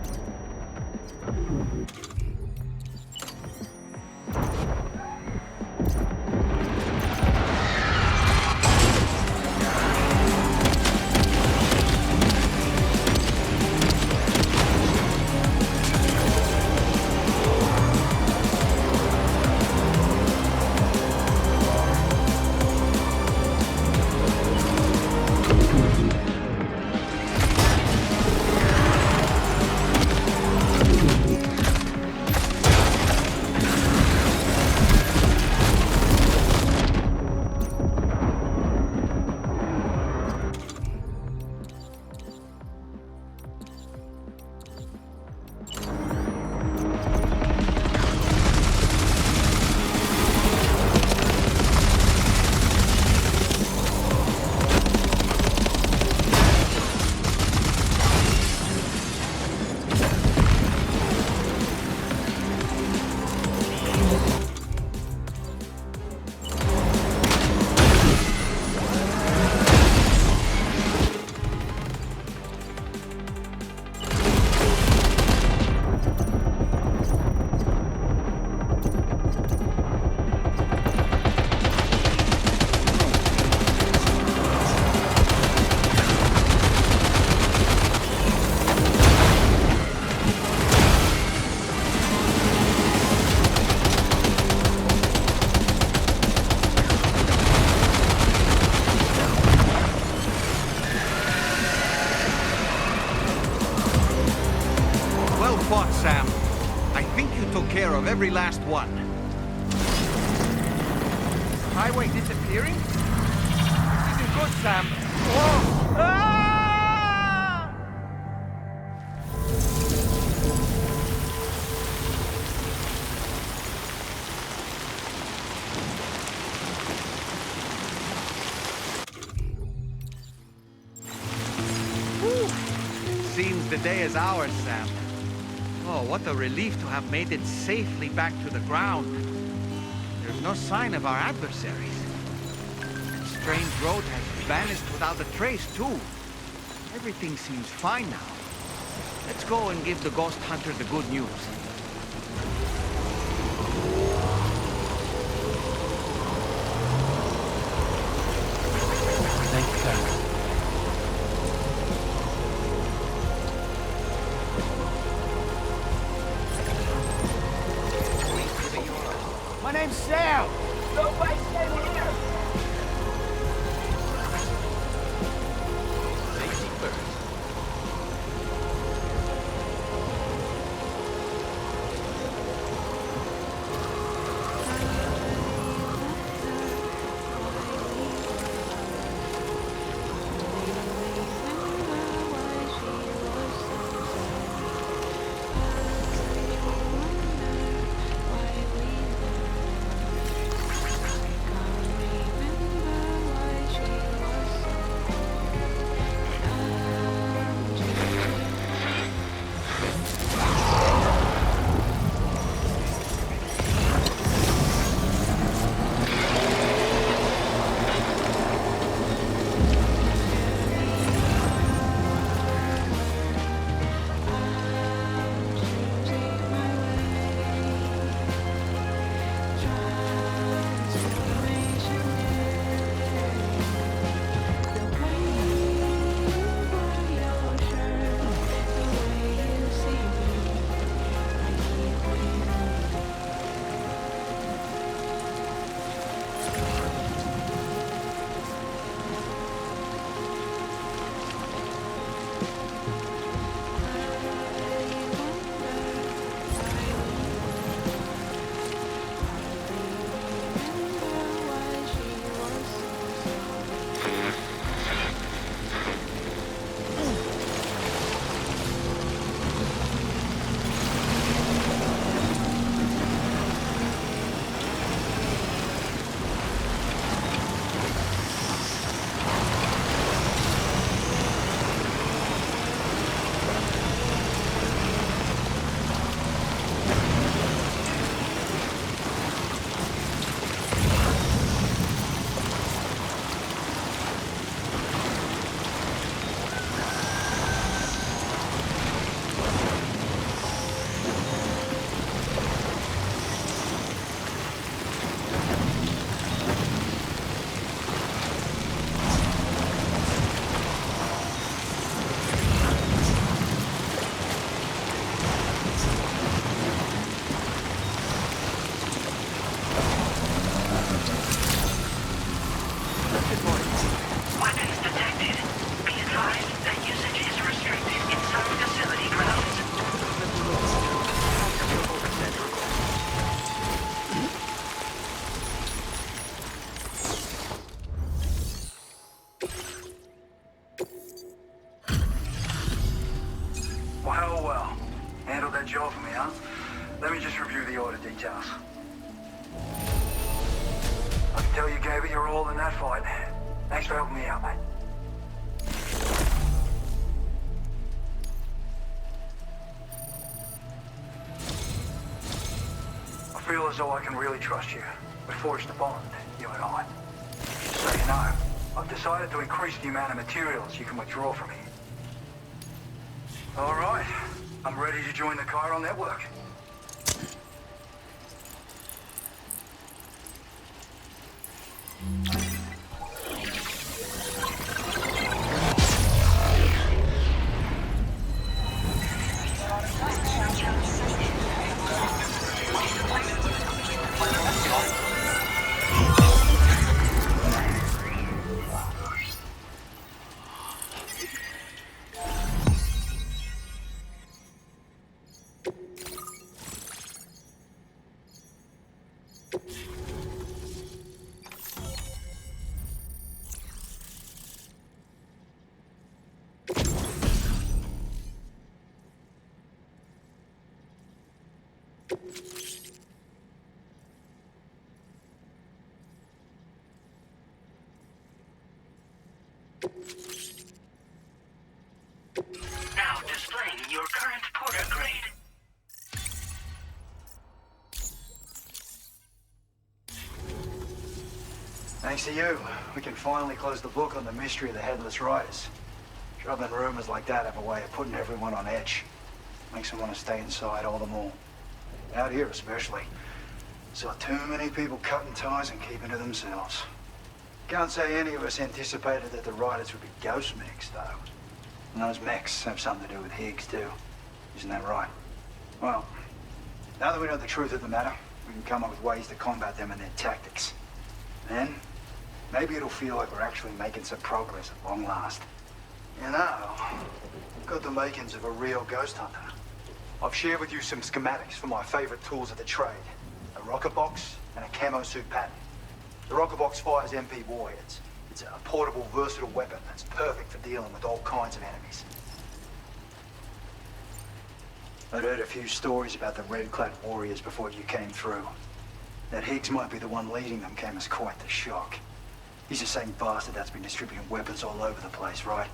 Well fought, Sam. I think you took care of every last one. Highway disappearing? This isn't good, Sam. Whoa! Ah! Seems the day is ours, Sam. Oh, what a relief to have made it safely back to the ground. There's no sign of our adversaries. That strange road has vanished without a trace, too. Everything seems fine now. Let's go and give the ghost hunter the good news. Thank you, Sam. My name's Sam! Nobody stay here! Safety first. Weapons detected. Be advised that usage is restricted inside facility grounds. Well. Handled that job for me, huh? Let me just review the order details. I can tell you gave it your all in that fight. Thanks for helping me out, mate. I feel as though I can really trust you. We forged a bond, you and I. So you know, I've decided to increase the amount of materials you can withdraw from me. All right, I'm ready to join the Chiral network. Now displaying your current porter grade. Thanks to you, we can finally close the book on the mystery of the Headless Riders. Troubling rumors like that have a way of putting everyone on edge. Makes them want to stay inside all the more. Out here especially. Saw too many people cutting ties and keeping to themselves. Can't say any of us anticipated that the riders would be ghost mechs, though. And those mechs have something to do with Higgs, too. Isn't that right? Well, now that we know the truth of the matter, we can come up with ways to combat them and their tactics. Then, maybe it'll feel like we're actually making some progress at long last. You know, got the makings of a real ghost hunter. I've shared with you some schematics for my favorite tools of the trade. A rocket box and a camo suit pattern. The rocket box fires MP warheads. It's a portable, versatile weapon that's perfect for dealing with all kinds of enemies. I'd heard a few stories about the red-clad warriors before you came through. That Higgs might be the one leading them came as quite the shock. He's the same bastard that's been distributing weapons all over the place, right?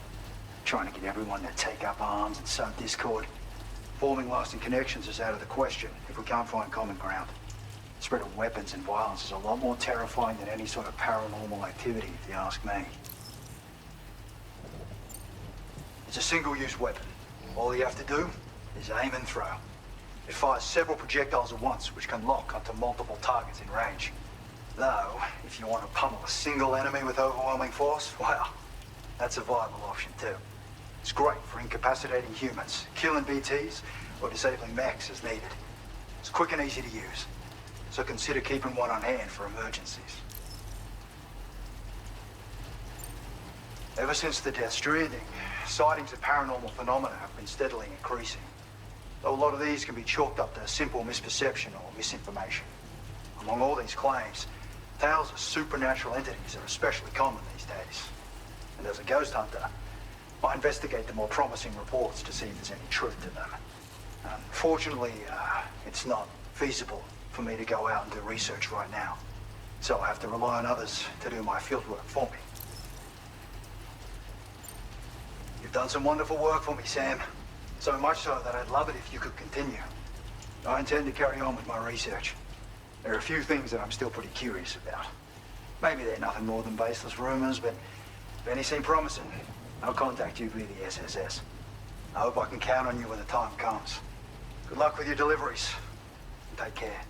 Trying to get everyone to take up arms and sow discord. Forming lasting connections is out of the question if we can't find common ground. The spread of weapons and violence is a lot more terrifying than any sort of paranormal activity, if you ask me. It's a single-use weapon. All you have to do is aim and throw. It fires several projectiles at once, which can lock onto multiple targets in range. Though, if you want to pummel a single enemy with overwhelming force, well, that's a viable option too. It's great for incapacitating humans, killing BTs, or disabling mechs as needed. It's quick and easy to use, so consider keeping one on hand for emergencies. Ever since the death Stranding, sightings of paranormal phenomena have been steadily increasing. Though a lot of these can be chalked up to simple misperception or misinformation. Among all these claims, tales of supernatural entities are especially common these days. And as a ghost hunter, I investigate the more promising reports to see if there's any truth to them. Unfortunately, it's not feasible for me to go out and do research right now. So I have to rely on others to do my fieldwork for me. You've done some wonderful work for me, Sam. So much so that I'd love it if you could continue. I intend to carry on with my research. There are a few things that I'm still pretty curious about. Maybe they're nothing more than baseless rumors, but if any seem promising, I'll contact you via the SSS. I hope I can count on you when the time comes. Good luck with your deliveries. Take care.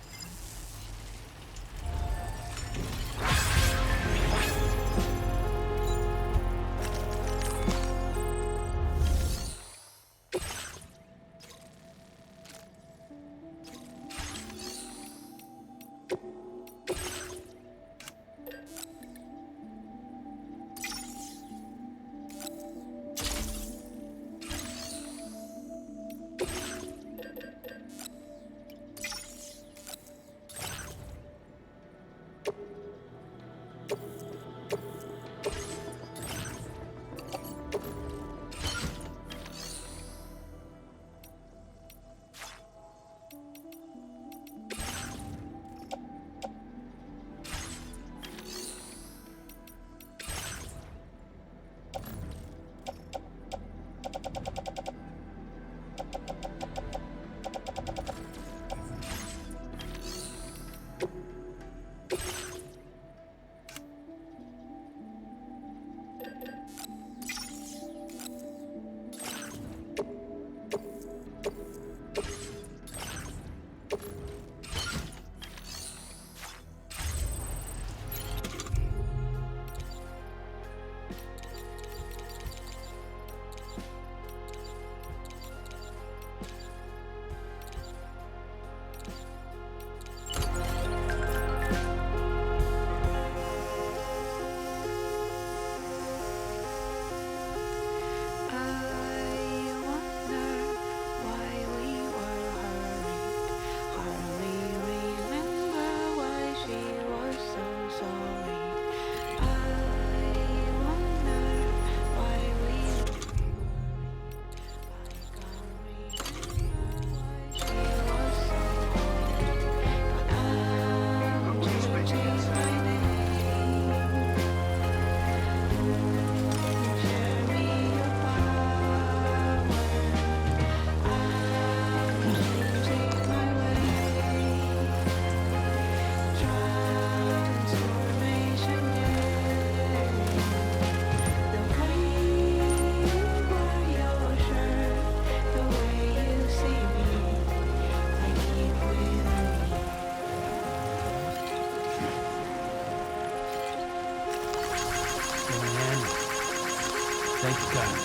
Anytime.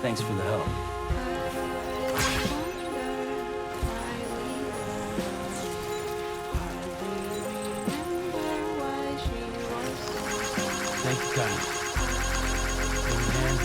Thanks for the help. Thank you, Kyle. Man.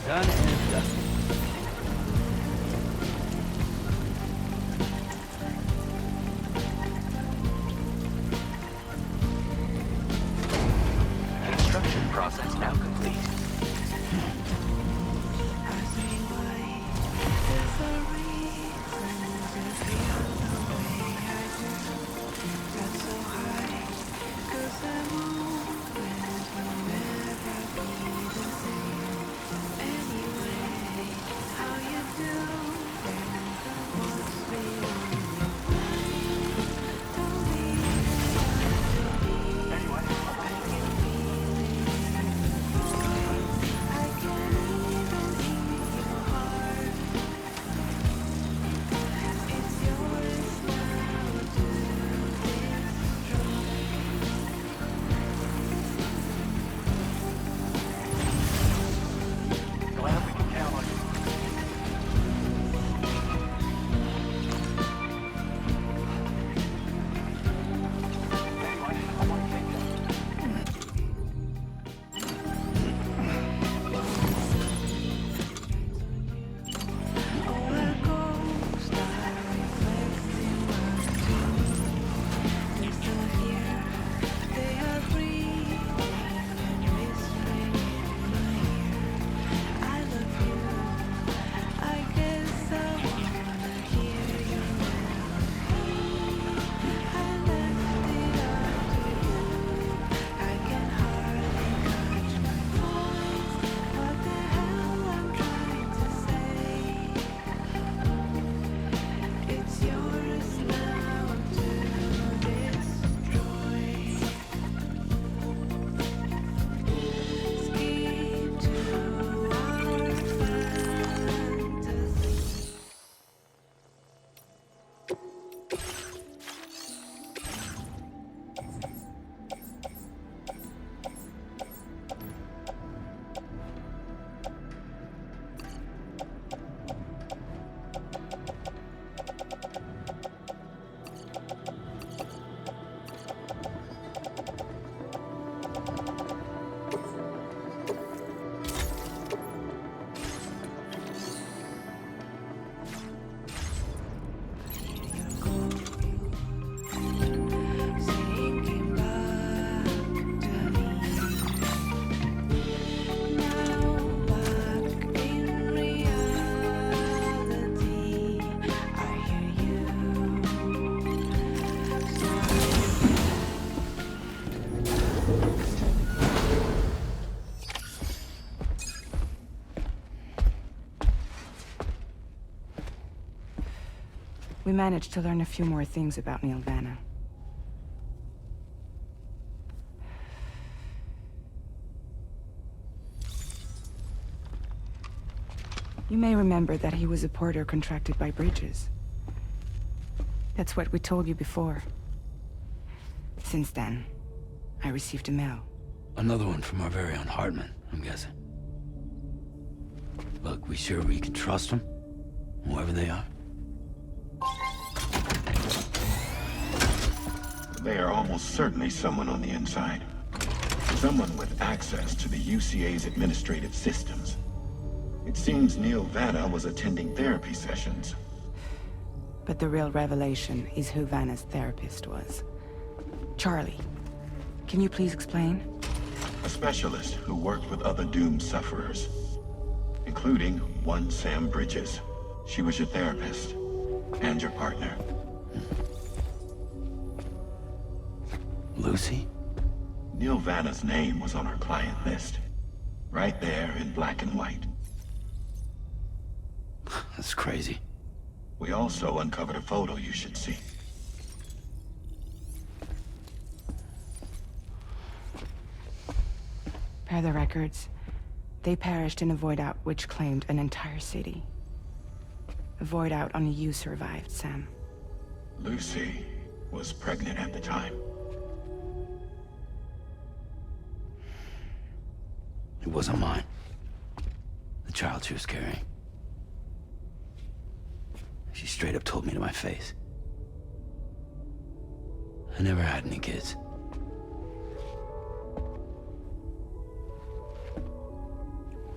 Done and dusted. Construction process now complete. We managed to learn a few more things about Neil Vanna. You may remember that he was a porter contracted by Bridges. That's what we told you before. Since then, I received a mail. Another one from our very own Hartman, I'm guessing. Look, we sure we can trust them? Whoever they are? They are almost certainly someone on the inside. Someone with access to the UCA's administrative systems. It seems Neil Vanna was attending therapy sessions. But the real revelation is who Vanna's therapist was. Charlie, can you please explain? A specialist who worked with other doomed sufferers, including one Sam Bridges. She was your therapist and your partner. Lucy? Neil Vanna's name was on her client list. Right there in black and white. That's crazy. We also uncovered a photo you should see. Per the records, they perished in a void out which claimed an entire city. A void out only you survived, Sam. Lucy was pregnant at the time. It wasn't mine. The child she was carrying. She straight up told me to my face. I never had any kids.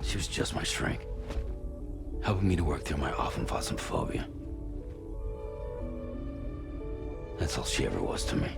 She was just my shrink, helping me to work through my often phobia. That's all she ever was to me.